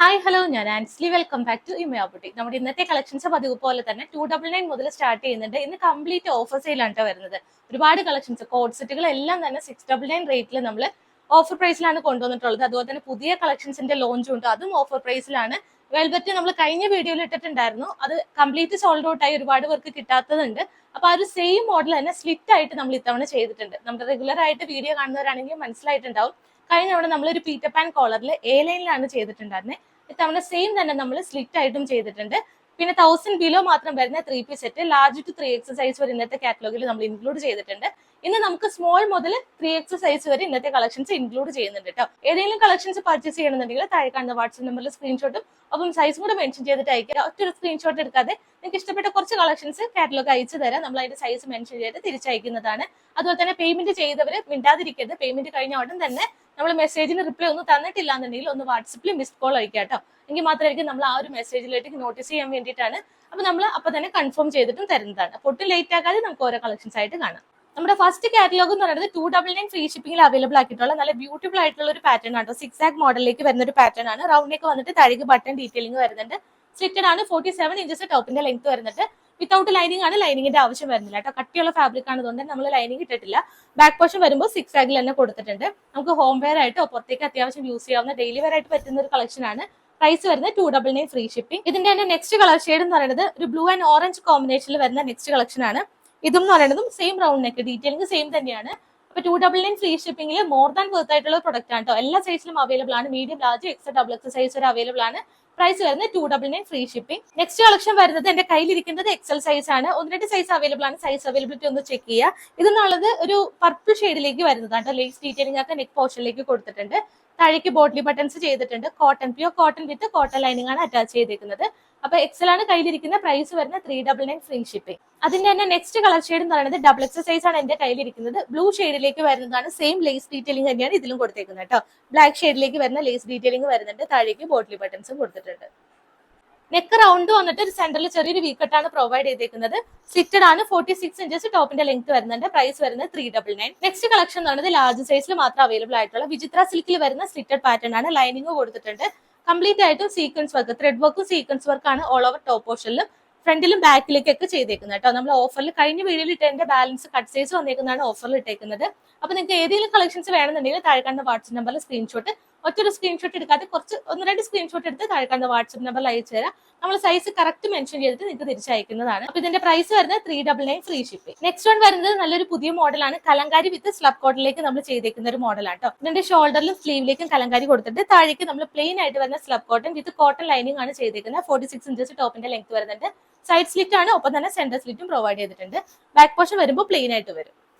Hi hello, ഞാൻ Ansley. Welcome back to Imaya boutique. നമ്മുടെ ഇന്നത്തെ കളക്ഷൻസ് പതിവ് പോലെ തന്നെ 299 മുതൽ സ്റ്റാർട്ട് ചെയ്യുന്നുണ്ട്. ഇന്ന് കംപ്ലീറ്റ് ഓഫർ സെയിലാണ് വരുന്നത്. ഒരുപാട് കളക്ഷൻസ് കോഡ് സെറ്റുകൾ എല്ലാം തന്നെ 699 റേറ്റിൽ നമ്മൾ ഓഫർ പ്രൈസിലാണ് കൊണ്ടുവന്നിട്ടുള്ളത്. അതുപോലെ തന്നെ പുതിയ കളക്ഷൻസിന്റെ ലോഞ്ചും ഉണ്ട്, അതും ഓഫർ പ്രൈസിലാണ്. വെൽവെറ്റ് നമ്മൾ കഴിഞ്ഞ വീഡിയോയിൽ ഇട്ടിട്ടുണ്ടായിരുന്നു, അത് കംപ്ലീറ്റ് സോൾഡ് ഔട്ട് ആയി ഒരുപാട് പേർക്ക് കിട്ടാത്തതുണ്ട്. അപ്പൊ ആ ഒരു സെയിം മോഡൽ തന്നെ സ്ലിറ്റ് ആയിട്ട് നമ്മൾ ഇത്തവണ ചെയ്തിട്ടുണ്ട്. നമ്മുടെ റെഗുലർ ആയിട്ട് വീഡിയോ കാണുന്നവരാണെങ്കിൽ മനസ്സിലായിട്ടുണ്ടാവും. കഴിഞ്ഞ തവണ നമ്മളൊരു പീറ്റർ പാൻ കോളറിൽ എ ലൈനിലാണ് ചെയ്തിട്ടുണ്ടായിരുന്നത്. ഇത്തവണ സെയിം തന്നെ നമ്മൾ സ്ലിറ്റ് ആയിട്ടും ചെയ്തിട്ടുണ്ട്. പിന്നെ 1000 ബിലോ മാത്രം വരുന്ന 3 piece set large to 3X size വരെ ഇന്നത്തെ കാറ്റലോഗിൽ നമ്മൾ ഇൻക്ലൂഡ് ചെയ്തിട്ടുണ്ട്. ഇന്ന് നമുക്ക് സ്മോൾ മുതൽ 3X സൈസ് വരെ ഇന്നത്തെ കളക്ഷൻസ് ഇൻക്ലൂഡ് ചെയ്യുന്നുണ്ട് കേട്ടോ. ഏതെങ്കിലും കളക്ഷൻസ് പർച്ചേസ് ചെയ്യണമെന്നുണ്ടെങ്കിൽ താഴെ കാണുന്ന വാട്സ്ആപ്പ് നമ്പറിൽ സ്ക്രീൻഷോട്ടും ഒപ്പം സൈസും കൂടെ മെൻഷൻ ചെയ്തിട്ട് അയക്കുക. ഒറ്റൊരു സ്ക്രീൻഷോട്ട് എടുക്കാതെ നിങ്ങൾക്ക് ഇഷ്ടപ്പെട്ട കുറച്ച് കളക്ഷൻസ് കാറ്റലോഗ് അയച്ചു തരാം. നമ്മൾ അതിന്റെ സൈസ് മെൻഷൻ ചെയ്ത് തിരിച്ചയക്കുന്നതാണ്. അതുപോലെ തന്നെ പേയ്മെന്റ് ചെയ്തവർ മിണ്ടാതിരിക്കരുത്. പേയ്മെന്റ് കഴിഞ്ഞ ഉടൻ തന്നെ നമ്മൾ മെസ്സേജിന് റിപ്ലൈ ഒന്നും തന്നിട്ടില്ല എന്നുണ്ടെങ്കിൽ ഒന്ന് വാട്സപ്പിൽ മിസ്ഡ് കോൾ അയക്കാം കേട്ടോ. എങ്കിൽ മാത്രമായിരിക്കും നമ്മൾ ആ ഒരു മെസ്സേജിലേക്ക് നോട്ടീസ് ചെയ്യാൻ വേണ്ടിയിട്ടാണ്. അപ്പൊ നമ്മൾ അപ്പൊ തന്നെ കൺഫേം ചെയ്തിട്ടും തരുന്നതാണ്. അപ്പൊ ഒട്ടും ലേറ്റ് ആക്കാതെ നമുക്ക് ഓരോ കളക്ഷൻസ് ആയിട്ട് കാണാം. നമ്മുടെ ഫസ്റ്റ് കാറ്റലോഗ് എന്ന് പറയുന്നത് 299 ഫ്രീ ഷിപ്പിംഗിൽ അവൈലബിൾ ആക്കിയിട്ടുള്ള നല്ല ബ്യൂട്ടിഫുൾ ആയിട്ടുള്ള ഒരു പാറ്റേൺ ആണ്. 6 മോഡലിലേക്ക് വരുന്ന ഒരു പാറ്റേൺ ആണ്. റൗണ്ടിലേക്ക് വന്നിട്ട് താഴേക്ക് ബട്ടൺ ഡീറ്റെയിലിംഗ് വരുന്നുണ്ട്. സ്ലിറ്റഡ് ആണ്. 47 ഇഞ്ചസ് ടോപ്പിന്റെ ലെങ്ത് വരുന്നുണ്ട്. വിത്തൗട്ട് ലൈനിങ് ആണ്. ലൈനിങ്ങിന്റെ ആവശ്യം വരുന്നില്ല കേട്ടോ. കട്ടിയുള്ള ഫാബ്രിക് ആണതുകൊണ്ട് നമ്മൾ ലൈനിങ് ഇട്ടിട്ടില്ല. ബാക്ക് പോർഷൻ വരുമ്പോൾ 6 തന്നെ കൊടുത്തിട്ടുണ്ട്. നമുക്ക് ഹോം വെയർ ആയിട്ടോ പുറത്തേക്ക് അത്യാവശ്യം യൂസ് ചെയ്യാവുന്ന ഡെയിലി വെയർ ആയിട്ട് പറ്റുന്ന ഒരു കളക്ഷൻ ആണ്. പ്രൈസ് വരുന്നത് 299 ഫ്രീ ഷിപ്പിംഗ്. ഇതിന്റെ തന്നെ നെക്സ്റ്റ് കളർ ഷെയ്ഡ് എന്ന് പറയുന്നത് ഒരു ബ്ലൂ ആൻഡ് ഓറഞ്ച് കോമ്പിനേഷനിൽ വരുന്ന നെക്സ്റ്റ് കളക്ഷൻ ആണ്. ഇതും എന്ന് പറയുന്നതും same round neck detailing same തന്നെയാണ്. അപ്പൊ 299 ഫ്രീ ഷിപ്പിംഗിൽ മോർ ദാൻ വർത്ത് ആയിട്ടുള്ള പ്രൊഡക്റ്റ് ആണ് കേട്ടോ. എല്ലാ സൈസിലും അവൈലബിൾ ആണ്. Medium, large, X, double X size വരെ അവൈലബിൾ ആണ്. പ്രൈസ് വരുന്നത് 299 ഫ്രീ ഷിപ്പിംഗ്. നെക്സ്റ്റ് കളക്ഷൻ വരുന്നത് എന്റെ കയ്യിലിരിക്കുന്നത് എക്സൽ സൈസ് ആണ്. 1-2 സൈസ് അവൈലബിൾ ആണ്. സൈസ് അവൈലബിലിറ്റി ഒന്ന് ചെക്ക് ചെയ്യുക. ഇതെന്നുള്ളത് ഒരു പർപ്പിൾ ഷെയ്ഡിലേക്ക് വരുന്നതാണ്. ലേസ് ഡീറ്റെയിലിംഗ് ഒക്കെ നെക്ക് പോർഷനിലേക്ക് കൊടുത്തിട്ടുണ്ട്. താഴേക്ക് ബോട്ടിലി ബട്ടൺസ് ചെയ്തിട്ടുണ്ട്. Cotton, pure cotton with cotton lining ആണ് അറ്റാച്ച് ചെയ്തിരിക്കുന്നത്. അപ്പൊ എക്സൽ ആണ് കയ്യിലിരിക്കുന്ന. പ്രൈസ് വരുന്ന 399 ഫ്രീ ഷിപ്പിംഗ്. അതിന്റെ തന്നെ നെക്സ്റ്റ് കളർ ഷെയ്ഡ് എന്ന് പറയുന്നത് ഡബിൾ എക്സ് സൈസ് ആണ് എന്റെ കയ്യിലിരിക്കുന്നത്. ബ്ലൂ ഷെയ്ഡിലേക്ക് വരുന്നതാണ്. സെയിം ലേസ് ഡീറ്റെയിലിംഗ് തന്നെയാണ് ഇതിലും കൊടുത്തേക്കുന്നത് കേട്ടോ. ബ്ലാക്ക് ഷെയ്ഡിലേക്ക് വരുന്ന ലേസ് ഡീറ്റെയിലിംഗ് വരുന്നുണ്ട്. താഴേക്ക് ബോട്ടിലി ബട്ടൺസും കൊടുത്തിട്ടുണ്ട്. നെക്ക് റൗണ്ട് വന്നിട്ട് ഒരു സെന്ററിൽ ചെറിയൊരു വീക്കട്ടാണ് പ്രൊവൈഡ് ചെയ്തേക്കുന്നത്. സ്ലിറ്റഡ് ആണ്. 46 ഇഞ്ചസ് ടോപ്പിന്റെ ലെങ്ത് വരുന്നുണ്ട്. പ്രൈസ് വരുന്നത് 399. നെക്സ്റ്റ് കളക്ഷൻ എന്ന് പറയുന്നത് ലാർജ് സൈസിൽ മാത്രം അവൈലബിൾ ആയിട്ടുള്ള വിചിത്ര സിൽക്കിൽ വരുന്ന സ്ലിറ്റഡ് പാറ്റേൺ ആണ്. ലൈനിങ് കൊടുത്തിട്ടുണ്ട്. കംപ്ലീറ്റ് ആയിട്ടും സീക്വൻസ് വർക്ക്, ത്രെഡ് വർക്കും സീക്വൻസ് വർക്കാണ് ഓൾ ഓവർ ടോപ്പ് പോർഷനിലും ഫ്രണ്ടിലും ബാക്കിലേക്കൊക്കെ ചെയ്തേക്കുന്നത് കേട്ടോ. നമ്മൾ ഓഫറിൽ കഴിഞ്ഞ വീഡിയോയിൽ ഇട്ടതിന്റെ ബാലൻസ് കട്ട് സൈസ് വന്നേക്കുന്നതാണ് ഓഫറിൽ ഇട്ടേക്കുന്നത്. അപ്പൊ നിങ്ങൾക്ക് ഏതെങ്കിലും കളക്ഷൻസ് വേണമെന്നുണ്ടെങ്കിൽ താഴെ കാണുന്ന വാട്സ്ആപ്പ് നമ്പറിൽ സ്ക്രീൻഷോട്ട്, ഒറ്റൊരു സ്ക്രീൻഷോട്ട് എടുക്കാതെ കുറച്ച് 1-2 സ്ക്രീൻഷോട്ട് എടുത്ത് താഴെ കാണുന്ന വാട്സ്ആപ്പ് നമ്പറിൽ അയച്ചു തരാം. നമ്മൾ സൈസ് കറക്റ്റ് മെൻഷൻ ചെയ്തിട്ട് നിങ്ങൾക്ക് തിരിച്ചയക്കുന്നതാണ്. അപ്പൊ ഇതിന്റെ പ്രൈസ് വരുന്നത് 399 ഫ്രീ ഷിപ്പിംഗ്. നെക്സ്റ്റ് വൺ വരുന്നത് നല്ലൊരു പുതിയ മോഡലാണ്. കലങ്കാരി വിത്ത് സ്ലബ് കോട്ടണിലേക്ക് നമ്മൾ ചെയ്തേക്കുന്ന ഒരു മോഡലാണ് കേട്ടോ. ഇതിന്റെ ഷോൾഡറിലും സ്ലീവിലേക്കും കലങ്കാരി കൊടുത്തിട്ട് താഴേക്ക് നമ്മൾ പ്ലെയിൻ ആയിട്ട് വരുന്ന slub cotton with cotton lining ആണ് ചെയ്തേക്കുന്നത്. 46 ഇഞ്ചസ് ടോപ്പിന്റെ ലെങ്ത് വരുന്നുണ്ട്. സൈഡ് സ്ലിറ്റ് ആണ്. ഒപ്പം തന്നെ സെന്റർ സ്ലിറ്റും പ്രൊവൈഡ് ചെയ്തിട്ടുണ്ട്. ബാക്ക് പോർഷൻ വരുമ്പോൾ പ്ലെയിൻ ആയിട്ട് വരും.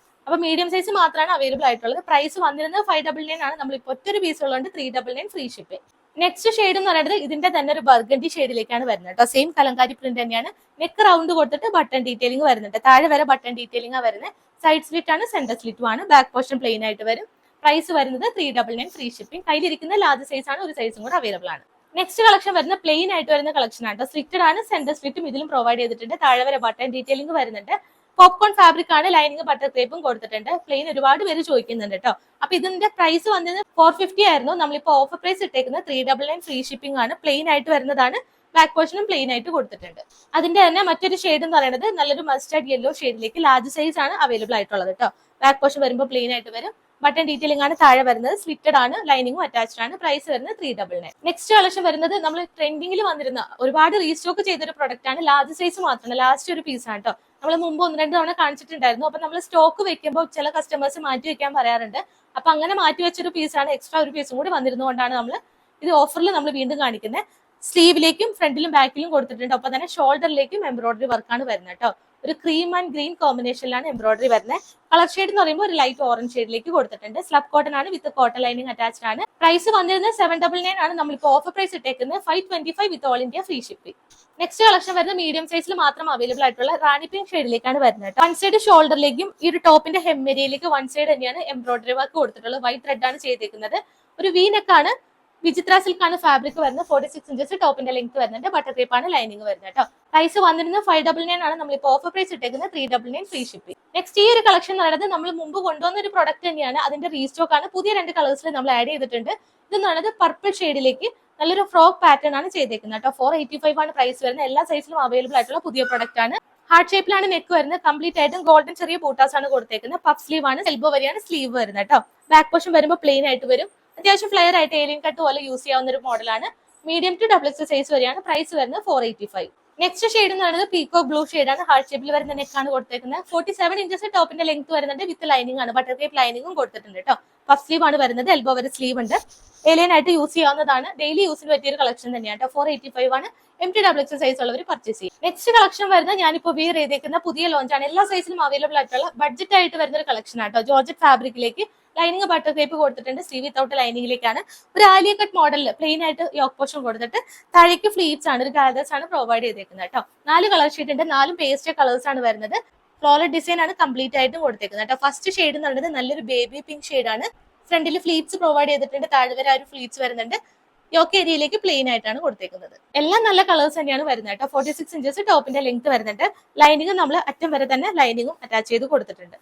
അപ്പൊ മീഡിയം സൈസ് മാത്രമാണ് അവൈലബിൾ ആയിട്ടുള്ളത്. പ്രൈസ് വന്നിരുന്നത് 599 ആണ്. നമ്മൾ ഇപ്പോൾ ഒറ്റൊരു പീസ് ഉള്ളതുകൊണ്ട് 399 ഫ്രീ ഷിപ്പിംഗ്. നെക്സ്റ്റ് ഷെയ്ഡ് എന്ന് പറയുന്നത് ഇതിന്റെ തന്നെ ഒരു ബർഗണ്ടി ഷെയ്ഡിലേക്കാണ് വരുന്നത് കേട്ടോ. സെയിം കലങ്കാരി പ്രിന്റ് തന്നെയാണ്. നെക്ക് റൗണ്ട് കൊടുത്തിട്ട് ബട്ടൺ ഡീറ്റെയിലിംഗ് വരുന്നുണ്ട്. താഴെ വരെ ബട്ടൺ ഡീറ്റെയിലിംഗ് വരുന്നത്. സൈഡ് സ്ലിറ്റ് ആണ്. സെന്റർ സ്ലിറ്റും ആണ്. ബാക്ക് പോർഷൻ പ്ലെയിൻ ആയിട്ട് വരും. പ്രൈസ് വരുന്നത് 399 ഫ്രീ ഷിപ്പിംഗ്. കയ്യിലിരിക്കുന്ന ലാർജ് സൈസ് ആണ്. ഒരു സൈസും കൂടെ അവൈലബിൾ ആണ്. നെക്സ്റ്റ് കളക്ഷൻ വരുന്ന പ്ലെയിൻ ആയിട്ട് വരുന്ന കളക്ഷൻ ആണ്. സ്ലിറ്റഡ് ആണ്. സെന്റർ സ്ലിറ്റും ഇതിലും പ്രൊവൈഡ് ചെയ്തിട്ടുണ്ട്. താഴെ വരെ ബട്ടൺ ഡീറ്റെയിലിംഗ് വരുന്നുണ്ട്. പോപ്കോൺ ഫാബ്രിക് ആണ്. ലൈനിങ് ബട്ടർ ക്രേപ്പും കൊടുത്തിട്ടുണ്ട്. പ്ലെയിൻ ഒരുപാട് പേര് ചോദിക്കുന്നുണ്ട് കേട്ടോ. അപ്പൊ ഇതിന്റെ പ്രൈസ് വന്നത് 450 ആയിരുന്നു. നമ്മളിപ്പോ ഓഫർ പ്രൈസ് ഇട്ടേക്കുന്നത് 399 ഫ്രീ ഷിപ്പിംഗ് ആണ്. പ്ലെയിൻ ആയിട്ട് വരുന്നതാണ്. ബാക്ക് പോർഷനും പ്ലെയിൻ ആയിട്ട് കൊടുത്തിട്ടുണ്ട്. അതിന്റെ തന്നെ മറ്റൊരു ഷെയ്ഡ് എന്ന് പറയുന്നത് നല്ലൊരു മസ്റ്റാർഡ് യെല്ലോ ഷെയ്ഡിലേക്ക് ലാർജ് സൈസ് ആണ് അവൈലബിൾ ആയിട്ടുള്ളത് കേട്ടോ. ബാക്ക് പോർഷൻ വരുമ്പോൾ പ്ലെയിൻ ആയിട്ട് വരും. ബട്ടൺ ഡീറ്റെയിലിംഗ് ആണ് താഴെ വരുന്നത്. സ്ലിറ്റഡ് ആണ്. ലൈനിങ്ങും അറ്റാച്ച്ഡ് ആണ്. പ്രൈസ് വരുന്നത് 399. നെക്സ്റ്റ് കളക്ഷൻ വരുന്നത് നമ്മൾ ട്രെൻഡിങ്ങിൽ വന്നിരുന്ന ഒരുപാട് റീസ്റ്റോക്ക് ചെയ്തൊരു പ്രൊഡക്റ്റ് ആണ്. ലാർജ് സൈസ് മാത്രമാണ്. ലാസ്റ്റ് ഒരു പീസ് ആണ് കേട്ടോ. നമ്മൾ മുമ്പ് 1-2 തവണ കാണിച്ചിട്ടുണ്ടായിരുന്നു. അപ്പൊ നമ്മൾ സ്റ്റോക്ക് വെക്കുമ്പോൾ ചില കസ്റ്റമേഴ്സ് മാറ്റി വെക്കാൻ പറയാറുണ്ട്. അപ്പൊ അങ്ങനെ മാറ്റി വെച്ചൊരു പീസാണ്. എക്സ്ട്രാ ഒരു പീസും കൂടി വന്നിരുന്നതുകൊണ്ടാണ് നമ്മൾ ഇത് ഓഫറിൽ നമ്മൾ വീണ്ടും കാണിക്കുന്നത്. സ്ലീവിലേക്കും ഫ്രണ്ടിലും ബാക്കിലും കൊടുത്തിട്ടുണ്ട്. ഒപ്പം തന്നെ ഷോൾഡറിലേക്കും എംബ്രോയിഡറി വർക്കാണ് വരുന്നത് കേട്ടോ. ഒരു ക്രീം ആൻഡ് ഗ്രീൻ കോമ്പിനേഷനിലാണ് എംബ്രോയിഡറി വരുന്നത്. കളർ ഷെയ്ഡ് എന്ന് പറയുമ്പോൾ ഒരു ലൈറ്റ് ഓറഞ്ച് ഷെയ്ഡിലേക്ക് കൊടുത്തിട്ടുണ്ട്. സ്ലബ് കോട്ടൺ ആണ്. വിത്ത് കോട്ടൺ ലൈനിങ് അറ്റാച്ച്ഡ് ആണ്. പ്രൈസ് വന്നിരുന്നത് 799 ആണ്. നമ്മളിപ്പോൾ ഓഫർ പ്രൈസ് ഇട്ടേക്കുന്നത് 525 with all India free shipping. Next collection വരുന്നത് മീഡിയം സൈസിൽ മാത്രം അവൈലബിൾ ആയിട്ടുള്ള റാണി പിങ്ക് ഷെയ്ഡിലേക്കാണ് വരുന്നത്. വൺ സൈഡ് ഷോൾഡറിലേക്കും ഈ ഒരു ടോപ്പിന്റെ ഹെം ഏരിയയിലേക്ക് വൺ സൈഡ് തന്നെയാണ് എംബ്രോയിഡറി വർക്ക് കൊടുത്തിട്ടുള്ളത്. വൈറ്റ് ത്രെഡ് ആണ് ചെയ്തേക്കുന്നത്. ഒരു വി നെക്ക് ആണ്. വിചിത്ര സിൽക്ക് ആണ് ഫാബ്രിക് വരുന്നത്. 46 ഇഞ്ചസ് ടോപ്പിന്റെ ലെങ്ത് വരുന്നുണ്ട്. ബട്ടർ ക്രേപ്പ് ആണ് ലൈനിങ് വരുന്നത് കേട്ടോ. പ്രൈസ് വന്നിരുന്നത് 599 ആണ്. നമ്മളിപ്പോൾ ഓഫർ പ്രൈസ് ഇട്ടേക്കുന്നത് 399 ഫ്രീ ഷിപ്പിംഗ്. നെക്സ്റ്റ് ഈ ഒരു കളക്ഷൻ എന്ന് പറയുന്നത് നമ്മൾ മുമ്പ് കൊണ്ടുവന്ന ഒരു പ്രൊഡക്റ്റ് തന്നെയാണ്. അതിന്റെ റീസ്റ്റോക്ക് ആണ്. പുതിയ 2 കളേഴ്സിൽ നമ്മൾ ആഡ് ചെയ്തിട്ടുണ്ട്. ഇതെന്ന് പറയുന്നത് പർപ്പിൾ ഷെയ്ഡിലേക്ക് നല്ലൊരു ഫ്രോക്ക് പാറ്റേൺ ആണ് ചെയ്തേക്കുന്നത് കേട്ടോ. 485 ആണ് പ്രൈസ് വരുന്നത്. എല്ലാ സൈസിലും അവൈലബിൾ ആയിട്ടുള്ള പുതിയ പ്രൊഡക്റ്റ് ആണ്. ഹാർട്ട് ഷേപ്പിലാണ് നെക്ക് വരുന്നത്. കംപ്ലീറ്റ് ആയിട്ടും ഗോൾഡൻ ചെറിയ ബൂട്ടാസ് ആണ് കൊടുത്തേക്കുന്നത്. പഫ് സ്ലീവ് ആണ്, എൽബോ വരെയാണ് സ്ലീവ് വരുന്നത് കേട്ടോ. ബാക്ക് പോർഷൻ വരുമ്പോൾ പ്ലെയിൻ ആയിട്ട് വരും. അത്യാവശ്യം ഫ്ലെയർ ആയിട്ട് ഏലിയൻ കട്ട് പോലെ യൂസ് ചെയ്യാവുന്ന ഒരു മോഡലാണ്. Medium to double X size വരെയാണ്. പ്രൈസ് വരുന്നത് 485. നെക്സ്റ്റ് ഷെയ്ഡ് എന്ന് പറയുന്നത് പീക്കോ ബ്ലൂ ഷെയ്ഡാണ്. ഹാർട്ട് ഷേപ്പിൽ വരുന്ന നെക്കാണ് കൊടുത്തേക്കുന്നത്. 47 ഇഞ്ചസ് ടോപ്പിന്റെ ലെങ്ത് വരുന്നുണ്ട്. വിത്ത് ലൈനിങ് ആണ്, ബട്ടർ ക്രേപ്പ് ലൈനിങ്ങും കൊടുത്തിട്ടുണ്ട് കേട്ടോ. പഫ് സ്ലീവ് ആണ് വരുന്നത്. എൽബോ വരെ സ്ലീവ് ഉണ്ട്. ഏലിയൻ ആയിട്ട് യൂസ് ചെയ്യാവുന്നതാണ്. ഡെയിലി യൂസിന് പറ്റിയ ഒരു കളക്ഷൻ തന്നെയാണ് കേട്ടോ. 485 ആണ്. MT സൈസ് ഉള്ളവർ പർച്ചേസ് ചെയ്യും. നെക്സ്റ്റ് കളക്ഷൻ വരുന്നത് ഞാനിപ്പോൾ വിയർ ചെയ്തേക്കുന്ന പുതിയ ലോഞ്ച് ആണ്. എല്ലാ സൈസിലും അവൈലബിൾ ആയിട്ടുള്ള ബഡ്ജറ്റ് ആയിട്ട് വരുന്ന ഒരു കളക്ഷൻ ആട്ടോ. ജോർജറ്റ് ഫാബ്രിക്കിലേക്ക് ലൈനിങ് ബട്ടർ ക്രേപ്പ് കൊടുത്തിട്ടുണ്ട്. സ്ലീവ് വിത്തൗട്ട് ലൈനിങ്ങിലേക്കാണ്. ഒരു ആലിയ കട്ട് മോഡലിൽ പ്ലെയിൻ ആയിട്ട് യോക്ക് പോർഷൻ കൊടുത്തിട്ട് താഴേക്ക് ഫ്ലീറ്റ്സ് ആണ്, ഒരു ഗാദേഴ്സ് ആണ് പ്രൊവൈഡ് ചെയ്തേക്കുന്നത് കേട്ടോ. 4 കളർ ഷീറ്റ് ഉണ്ട്. 4 പേസ്റ്റ് കളേഴ്സ് ആണ് വരുന്നത്. ഫ്ലോറൽ ഡിസൈൻ ആണ് കംപ്ലീറ്റ് ആയിട്ട് കൊടുത്തേക്കുന്നത് കേട്ടോ. ഫസ്റ്റ് ഷെയ്ഡ് എന്ന് പറയുന്നത് നല്ലൊരു ബേബി പിങ്ക് ഷെയ്ഡാണ്. ഫ്രണ്ടിൽ ഫ്ലീറ്റ്സ് പ്രൊവൈഡ് ചെയ്തിട്ടുണ്ട്. താഴെ വരെ ഒരു ഫ്ലീറ്റ്സ് വരുന്നുണ്ട്. യോക്ക് ഏരിയയിലേക്ക് പ്ലെയിൻ ആയിട്ടാണ് കൊടുത്തേക്കുന്നത്. എല്ലാം നല്ല കളേഴ്സ് തന്നെയാണ് വരുന്നത് കേട്ടോ. 46 ഇഞ്ചസ് ടോപ്പിന്റെ ലെങ്ത് വരുന്നുണ്ട്. ലൈനിങ് നമ്മൾ അറ്റം വരെ തന്നെ ലൈനിങ്ങും അറ്റാച്ച് ചെയ്ത് കൊടുത്തിട്ടുണ്ട്.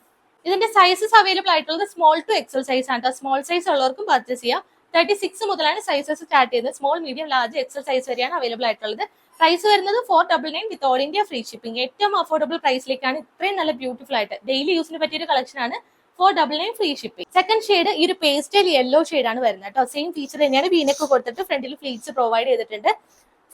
ഇതിന്റെ സൈസസ് അവൈലബിൾ ആയിട്ടുള്ളത് സ്മോൾ ടു എക്സൽ സൈസ് ആണ്. സ്മോൾ സൈസ് ഉള്ളവർക്കും പർച്ചേസ് ചെയ്യാം. 36 മുതലാണ് സൈസസ് സ്റ്റാർട്ട് ചെയ്യുന്നത്. Small, medium, large, XL size വരെയാണ് അവൈലബിൾ ആയിട്ടുള്ളത്. പ്രൈസ് വരുന്നത് 499 with all India free shipping. ഏറ്റവും അഫോർഡബിൾ പ്രൈസിലേക്കാണ്. ഇത്രയും നല്ല ബ്യൂട്ടിഫുൾ ആയിട്ട് ഡെയിലി യൂസിന് പറ്റിയ ഒരു കളക്ഷൻ ആണ്. 499 ഫ്രീ ഷിപ്പിംഗ്. സെക്കൻഡ് ഷെയ്ഡ് ഈ ഒരു പേസ്റ്റൽ യെല്ലോ ഷെയ്ഡാണ് വരുന്നത് കേട്ടോ. സെയിം ഫീച്ചർ തന്നെയാണ്. വീനൊക്കെ കൊടുത്തിട്ട് ഫ്രണ്ടിൽ ഫ്ലീറ്റ്സ് പ്രൊവൈഡ് ചെയ്തിട്ടുണ്ട്.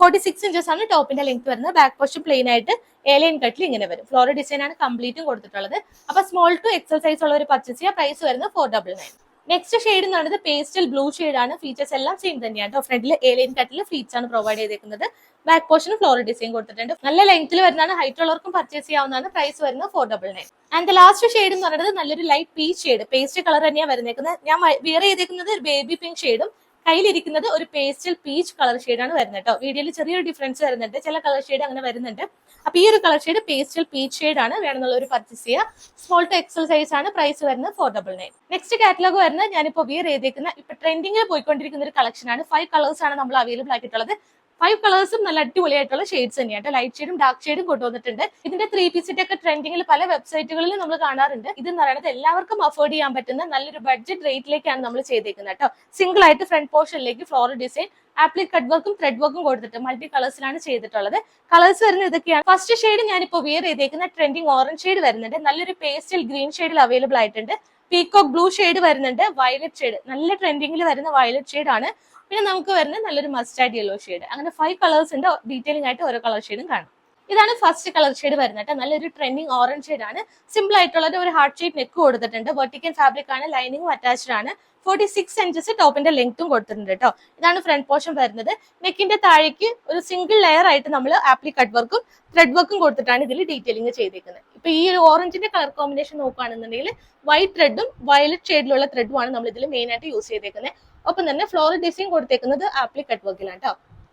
46 ഇഞ്ചസ് ആണ് ടോപ്പിന്റെ ലെങ്ത് വരുന്നത്. ബാക്ക് പോർഷൻ പ്ലെയിൻ ആയിട്ട് ഏലിയൻ കട്ടിൽ ഇങ്ങനെ വരും. ഫ്ലോറൽ ഡിസൈൻ ആണ് കംപ്ലീറ്റും കൊടുത്തിട്ടുള്ളത്. അപ്പൊ സ്മോൾ ടു എക്സൽ സൈസ് ഉള്ളവർ പർച്ചേസ് ചെയ്യുക. പ്രൈസ് വരുന്നത് 499. നെക്സ്റ്റ് ഷെയ്ഡ് എന്ന് പറയുന്നത് പേസ്റ്റൽ ബ്ലൂ ഷെയ്ഡാണ്. ഫീച്ചേഴ്സ് എല്ലാം സെയിം തന്നെയാണ് കേട്ടോ. ഫ്രണ്ടിൽ ഏലിയൻ കട്ടിൽ ഫ്ലീറ്റ്സ് ആണ് പ്രൊവൈഡ് ചെയ്തേക്കുന്നത്. ബാക്ക് പോർഷന് ഫ്ലോറൽ ഡിസൈൻ കൊടുത്തിട്ടുണ്ട്. നല്ല ലെങ്ത്തിൽ വരുന്നതാണ്. ഹൈറ്റ് ഉള്ളവർക്കും പർച്ചേസ് ചെയ്യാവുന്നതാണ്. പ്രൈസ് വരുന്നത് 499. ആൻഡ് ലാസ്റ്റ് ഷെയ്ഡ് എന്ന് പറയുന്നത് നല്ലൊരു light peach shade. Paste colour തന്നെയാണ് വരുന്നത്. ഞാൻ വിയർ ചെയ്തേക്കുന്നത് ഒരു ബേബി പിങ്ക് ഷെയ്ഡും കയ്യിലിരിക്കുന്നത് ഒരു പേസ്റ്റൽ പീച്ച് കളർ ഷെയ്ഡാണ് വരുന്നത് കേട്ടോ. വീഡിയോയിൽ ചെറിയൊരു ഡിഫറൻസ് വരുന്നുണ്ട്. ചില കളർ ഷെയ്ഡ് അങ്ങനെ വരുന്നുണ്ട്. അപ്പൊ ഈ ഒരു colour shade pastel peach shade ആണ്. വേണമെന്നുള്ള ഒരു പർച്ചേസ് ചെയ്യുക. സ്മോൾ ടു എക്സൽ സൈസ് ആണ്. പ്രൈസ് വരുന്നത് 499. നെക്സ്റ്റ് കാറ്റലോഗ് വരുന്നത് ഞാനിപ്പോൾ വിയർ ചെയ്തേക്കുന്ന ഇപ്പൊ ട്രെൻഡിങ്ങിൽ പോയിക്കൊണ്ടിരിക്കുന്ന ഒരു കളക്ഷൻ ആണ്. 5 കളേഴ്സ് ആണ് നമ്മൾ അവൈലബിൾ ആക്കിയിട്ടുള്ളത്. 5 കളേഴ്സും നല്ല അടിപൊളിയായിട്ടുള്ള ഷെയ്ഡ്സ് തന്നെയാണ്. ലൈറ്റ് ഷെയ്ഡും ഡാർക്ക് ഷെയ്ഡും കൊണ്ടുവന്നിട്ടുണ്ട്. ഇതിന്റെ 3 പീസ് സെറ്റ് ഒക്കെ ട്രെൻഡിങ്ങിൽ പല വെബ്സൈറ്റുകളിലും നമ്മൾ കാണാറുണ്ട്. ഇതെന്ന് പറയുന്നത് എല്ലാവർക്കും അഫോർഡ് ചെയ്യാൻ പറ്റുന്ന നല്ലൊരു ബഡ്ജറ്റ് റേറ്റിലേക്കാണ് നമ്മൾ ചെയ്തേക്കുന്നത് കേട്ടോ. സിംഗിൾ ആയിട്ട് ഫ്രണ്ട് പോർഷനിലേക്ക് ഫ്ലോറൽ ഡിസൈൻ, ആപ്ലിക് കട്ട് വർക്കും ത്രെഡ് വർക്കും കൊടുത്തിട്ട് മൾട്ടി കളേഴ്സിലാണ് ചെയ്തിട്ടുള്ളത്. കളേഴ്സ് വരുന്നത് ഇതൊക്കെയാണ്. ഫസ്റ്റ് ഷെയ്ഡ് ഞാനിപ്പോൾ വിയർ ചെയ്തേക്കുന്ന ട്രെൻഡിങ് ഓറഞ്ച് ഷെയ്ഡ് വരുന്നുണ്ട്. നല്ലൊരു പേസ്റ്റൽ ഗ്രീൻ ഷെയ്ഡിൽ അവൈലബിൾ ആയിട്ടുണ്ട്. പീകോക്ക് ബ്ലൂ ഷെയ്ഡ് വരുന്നുണ്ട്. വയലറ്റ് ഷെയ്ഡ്, നല്ല ട്രെൻഡിങ്ങിൽ വരുന്ന വയലറ്റ് ഷെയ്ഡ് ആണ്. പിന്നെ നമുക്ക് വരുന്നത് നല്ലൊരു മസ്റ്റാർഡ് യെല്ലോ ഷെയ്ഡ്. അങ്ങനെ 5 കളേഴ്സ് ഉണ്ട്. ഡീറ്റെയിലിംഗ് ആയിട്ട് ഓരോ കളർ ഷെയ്ഡും കാണും. ഇതാണ് ഫസ്റ്റ് കളർ ഷെയ്ഡ് വരുന്നത്. നല്ലൊരു ട്രെൻഡിങ് ഓറഞ്ച് ഷെയ്ഡ് ആണ്. സിമ്പിൾ ആയിട്ടുള്ള ഒരു ഹാർട്ട് ഷേപ്പ് നെക്ക് കൊടുത്തിട്ടുണ്ട്. വെർട്ടിക്കൽ ഫാബ്രിക് ആണ്. ലൈനിങ്ങും അറ്റാച്ച്ഡ് ആണ്. 46 ഇഞ്ചസ് ടോപ്പിന്റെ ലെങ്ത്തും കൊടുത്തിട്ടുണ്ട് കേട്ടോ. ഇതാണ് ഫ്രണ്ട് പോർഷൻ വരുന്നത്. നെക്കിന്റെ താഴേക്ക് ഒരു സിംഗിൾ ലെയർ ആയിട്ട് നമ്മൾ ആപ്ലിക് കട്ട് വർക്കും ത്രെഡ് വർക്കും കൊടുത്തിട്ടാണ് ഇതിൽ ഡീറ്റെയിലിംഗ് ചെയ്തേക്കുന്നത്. ഇപ്പൊ ഈ ഒരു ഓറഞ്ചിന്റെ കളർ കോമ്പിനേഷൻ നോക്കുകയാണെന്നുണ്ടെങ്കിൽ വൈറ്റ് ത്രെഡും വയലറ്റ് ഷെയ്ഡിലുള്ള ത്രെഡും ആണ് നമ്മൾ ഇതിൽ മെയിൻ ആയിട്ട് യൂസ് ചെയ്തേക്കുന്നത്. ഒപ്പം തന്നെ ഫ്ലോറൽ ഡിസൈൻ കൊടുത്തേക്കുന്നത് ആപ്ലിക് കട്ട് വർക്കിലാണ് കേട്ടോ.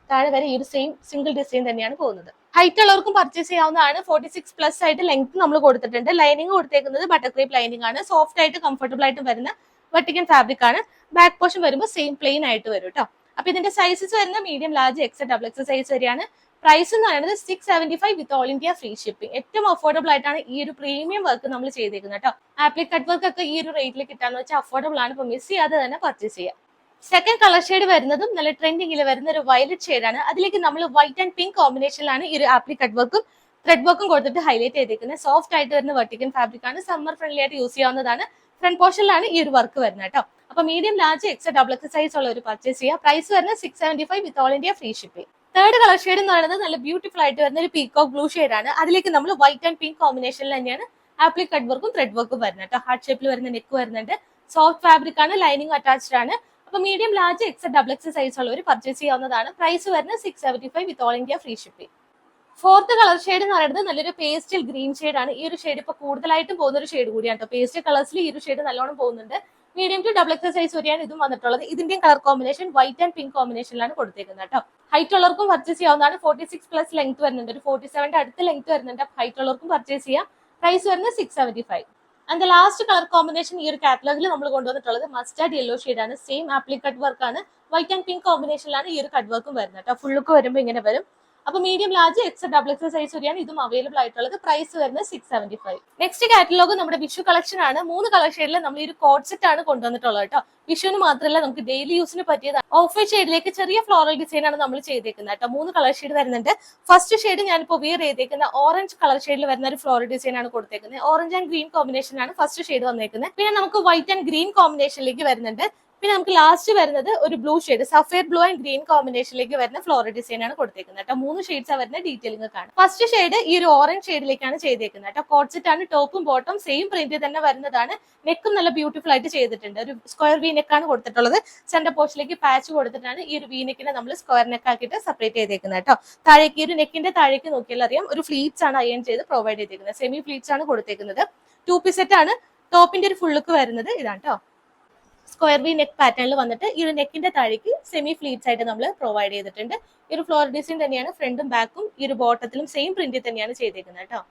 താഴെ വരെ ഈ ഒരു സെയിം സിംഗിൾ ഡിസൈൻ തന്നെയാണ് പോകുന്നത്. ഹൈറ്റ് ഉള്ളവർക്കും പർച്ചേസ് ചെയ്യാവുന്നതാണ്. 46 പ്ലസ് ആയിട്ട് ലെങ്ത് നമ്മൾ കൊടുത്തിട്ടുണ്ട്. ലൈനിങ് കൊടുത്തേക്കുന്നത് ബട്ടർ ക്രേപ്പ് ലൈനിങ് ആണ്. സോഫ്റ്റ് ആയിട്ട് കംഫർട്ടബിൾ ആയിട്ട് വരുന്ന വെർട്ടിക്കൽ ഫാബ്രിക് ആണ്. ബാക്ക് പോർഷൻ വരുമ്പോൾ സെയിം പ്ലെയിൻ ആയിട്ട് വരും കേട്ടോ. അപ്പൊ ഇതിന്റെ സൈസസ് വരുന്ന medium, large, X, double X size വരെയാണ്. പ്രൈസ് എന്ന് പറയുന്നത് 675 with all India free shipping. ഏറ്റവും അഫോർഡബിൾ ആയിട്ടാണ് ഈ ഒരു പ്രീമിയം വർക്ക് നമ്മൾ ചെയ്തേക്കുന്നത് കേട്ടോ. ആപ്ലിക് കട്ട് വർക്ക് ഒക്കെ ഈ ഒരു റേറ്റിൽ കിട്ടാന്ന് വെച്ചാൽ അഫോർഡബിൾ ആണ്. ഇപ്പൊ മിസ് ചെയ്യാതെ തന്നെ പർച്ചേസ് ചെയ്യാം. സെക്കൻഡ് കളർ ഷെയ്ഡ് വരുന്നതും നല്ല ട്രെൻഡിങ്ങിൽ വരുന്ന ഒരു വയലറ്റ് ഷെയ്ഡാണ്. അതിലേക്ക് നമ്മൾ വൈറ്റ് ആൻഡ് പിങ്ക് കോമ്പിനേഷനിലാണ് ഈ ഒരു ആപ്ലിക് കട്ട് വർക്കും ത്രെഡ് വർക്കും കൊടുത്തിട്ട് ഹൈലൈറ്റ് ചെയ്തേക്കുന്നത്. സോഫ്റ്റ് ആയിട്ട് വരുന്ന വെർട്ടിക്കൽ ഫാബ്രിക് ആണ്. സമ്മർ ഫ്രണ്ട്ലി ആയിട്ട് യൂസ് ചെയ്യാവുന്നതാണ്. ഫ്രണ്ട് പോർഷനിലാണ് ഈ ഒരു വർക്ക് വരുന്നത് കേട്ടോ. അപ്പൊ medium, large, X, double X size ഉള്ള ഒരു പർച്ചേസ് ചെയ്യുക. പ്രൈസ് വരുന്നത് 675 with all India free shipping. Third colour shade എന്ന് പറയുന്നത് നല്ല ബ്യൂട്ടിഫുൾ ആയിട്ട് വരുന്ന ഒരു പീകോക്ക് ബ്ലൂ ഷെയ്ഡാണ്. അതിലേക്ക് നമ്മൾ വൈറ്റ് ആൻഡ് പിങ്ക് കോമ്പിനേഷനിൽ തന്നെയാണ് ആപ്ലിക് കട്ട് വർക്കും ത്രെഡ് വർക്കും വരുന്നത് കേട്ടോ. ഹാർട്ട് ഷേപ്പിൽ വരുന്ന നെക്ക് വരുന്നുണ്ട്. സോഫ്റ്റ് ഫാബ്രിക് ആണ്. ലൈനിങ് അറ്റാച്ച്ഡ് ആണ്. അപ്പൊ medium, large, X, double X size ഉള്ളവർ പർച്ചേസ് ചെയ്യാവുന്നതാണ്. പ്രൈസ് വരുന്നത് 675 with all India free shipping. Fourth colour shade എന്ന് പറയുന്നത് നല്ലൊരു പേസ്റ്റൽ ഗ്രീൻ ഷെയ്ഡ് ആണ്. ഈ ഒരു ഷെയ്ഡ് ഇപ്പൊ കൂടുതലായിട്ടും പോകുന്ന ഒരു ഷെയ്ഡ് കൂടിയാണ് കേട്ടോ. പേസ്റ്റൽ കളേഴ്സിൽ ഈ ഒരു ഷെയ്ഡ് നല്ലോണം പോകുന്നുണ്ട്. Medium to double X size വരെയാണ് ഇതും വന്നിട്ടുള്ളത്. ഇതിന്റെയും colour combination white and pink കോമ്പിനേഷനിലാണ് കൊടുത്തേക്കുന്നത് കേട്ടോ. ഹൈറ്റ് ഉള്ളവർക്കും പർച്ചേസ് ചെയ്യാവുന്നതാണ്. 46 പ്ലസ് ലെങ്ത് വരുന്നുണ്ട്. ഒരു 47ന്റെ അടുത്ത ലെങ്ത് വരുന്നുണ്ട്. ഹൈറ്റ് ഉള്ളവർക്കും പർച്ചേസ് ചെയ്യാം. പ്രൈസ് വരുന്നത് 675. ആൻഡ് ലാസ്റ്റ് കളർ കോമ്പിനേഷൻ ഈ ഒരു കാറ്റലോഗിൽ നമ്മൾ കൊണ്ടുവന്നിട്ടുള്ളത് മസ്റ്റാർഡ് യെല്ലോ ഷെയ്ഡാണ്. സെയിം ആപ്ലിക് കട്ട് വർക്കാണ്. വൈറ്റ് ആൻഡ് പിങ്ക് കോമ്പിനേഷനിലാണ് ഈ ഒരു കട്ട് വർക്കും വരുന്നത് കേട്ടോ. ഫുൾ ലുക്ക് വരുമ്പോൾ ഇങ്ങനെ വരും. അപ്പൊ മീഡിയം ലാർജ് XXL സൈസ് വരെയാണ് ഇതും അവൈലബിൾ ആയിട്ടുള്ളത്. പ്രൈസ് വരുന്നത് 675. നെക്സ്റ്റ് കാറ്റലോഗ് നമ്മുടെ വിഷു കളക്ഷൻ ആണ്. 3 കളർ ഷെയ്ഡിൽ നമ്മൾ ഈ ഒരു കോഡ് സെറ്റ് ആണ് കൊണ്ടുവന്നിട്ടുള്ളത് കേട്ടോ. വിഷുവിന് മാത്രമല്ല നമുക്ക് ഡെയിലി യൂസിന് പറ്റിയതാണ്. ഓഫ് വൈറ്റ് ഷെയ്ഡിലേക്ക് ചെറിയ ഫ്ലോറൽ ഡിസൈൻ ആണ് നമ്മൾ ചെയ്തേക്കുന്നത് കേട്ടോ. 3 കളർ ഷെയ്ഡ് വരുന്നുണ്ട്. ഫസ്റ്റ് ഷെയ്ഡ് ഞാനിപ്പോൾ വിയർ ചെയ്തേക്കുന്ന ഓറഞ്ച് കളർ ഷെയ്ഡിൽ വരുന്ന ഒരു ഫ്ലോറൽ ഡിസൈൻ ആണ് കൊടുത്തേക്കുന്നത്. ഓറഞ്ച് ആൻഡ് ഗ്രീൻ കോമ്പിനേഷൻ ആണ് ഫസ്റ്റ് ഷെയ്ഡ് വന്നേക്കുന്നത്. പിന്നെ നമുക്ക് വൈറ്റ് ആൻഡ് ഗ്രീൻ കോമ്പിനേഷനിലേക്ക് വരുന്നുണ്ട്. പിന്നെ നമുക്ക് ലാസ്റ്റ് വരുന്നത് ഒരു blue shade, sapphire blue and green കോമ്പിനേഷനിലേക്ക് വരുന്ന ഫ്ലോറൽ ഡിസൈൻ ആണ് കൊടുത്തേക്കുന്നത് കേട്ടോ. 3 ഷെയ്ഡ്സ് വരുന്ന ഡീറ്റെയിലിംഗ് കാണാം. ഫസ്റ്റ് ഷെയ്ഡ് ഈ ഒരു ഓറഞ്ച് ഷെയ്ഡിലേക്കാണ് ചെയ്തേക്കുന്നത് കേട്ടോ. കോഡ് സെറ്റ് ആണ്, ടോപ്പും ബോട്ടും സെയിം പ്രിന്റ് തന്നെ വരുന്നതാണ്. നെക്കും നല്ല ബ്യൂട്ടിഫുൾ ആയിട്ട് ചെയ്തിട്ടുണ്ട്. ഒരു സ്ക്വയർ വി നെക്കാണ് കൊടുത്തിട്ടുള്ളത്. സെന്റർ പോർഷനിലേക്ക് പാച്ച് കൊടുത്തിട്ടാണ് ഈ ഒരു വി നെക്കിനെ നമ്മൾ സ്ക്വയർ നെക്ക് ആക്കിയിട്ട് സെപ്പറേറ്റ് ചെയ്തേക്കുന്നത് കേട്ടോ. താഴേക്ക് ഈ ഒരു നെക്കിന്റെ താഴേക്ക് നോക്കിയാൽ അറിയാം ഒരു ഫ്ലീറ്റ്സ് ആണ് അയൺ ചെയ്ത് പ്രൊവൈഡ് ചെയ്തേക്കുന്നത്. സെമി ഫ്ലീറ്റ്സ് ആണ് കൊടുത്തേക്കുന്നത്. 2 പീസ് സെറ്റ് ആണ്. ടോപ്പിന്റെ ഒരു ഫുൾ ലുക്ക് വരുന്നത് ഇതാണ് കേട്ടോ. സ്ക്വയർ വി നെക്ക് പാറ്റേണിൽ വന്നിട്ട് ഈ ഒരു നെക്കിന്റെ താഴേക്ക് സെമി ഫ്ലീറ്റ്സ് ആയിട്ട് നമ്മൾ പ്രൊവൈഡ് ചെയ്തിട്ടുണ്ട്. ഈ ഒരു ഫ്ലോർ ഡിസൈൻ തന്നെയാണ് ഫ്രണ്ടും ബാക്കും. ഈ ഒരു ബോട്ടത്തിലും സെയിം പ്രിന്റിൽ തന്നെയാണ് ചെയ്തേക്കുന്നത് കേട്ടോ.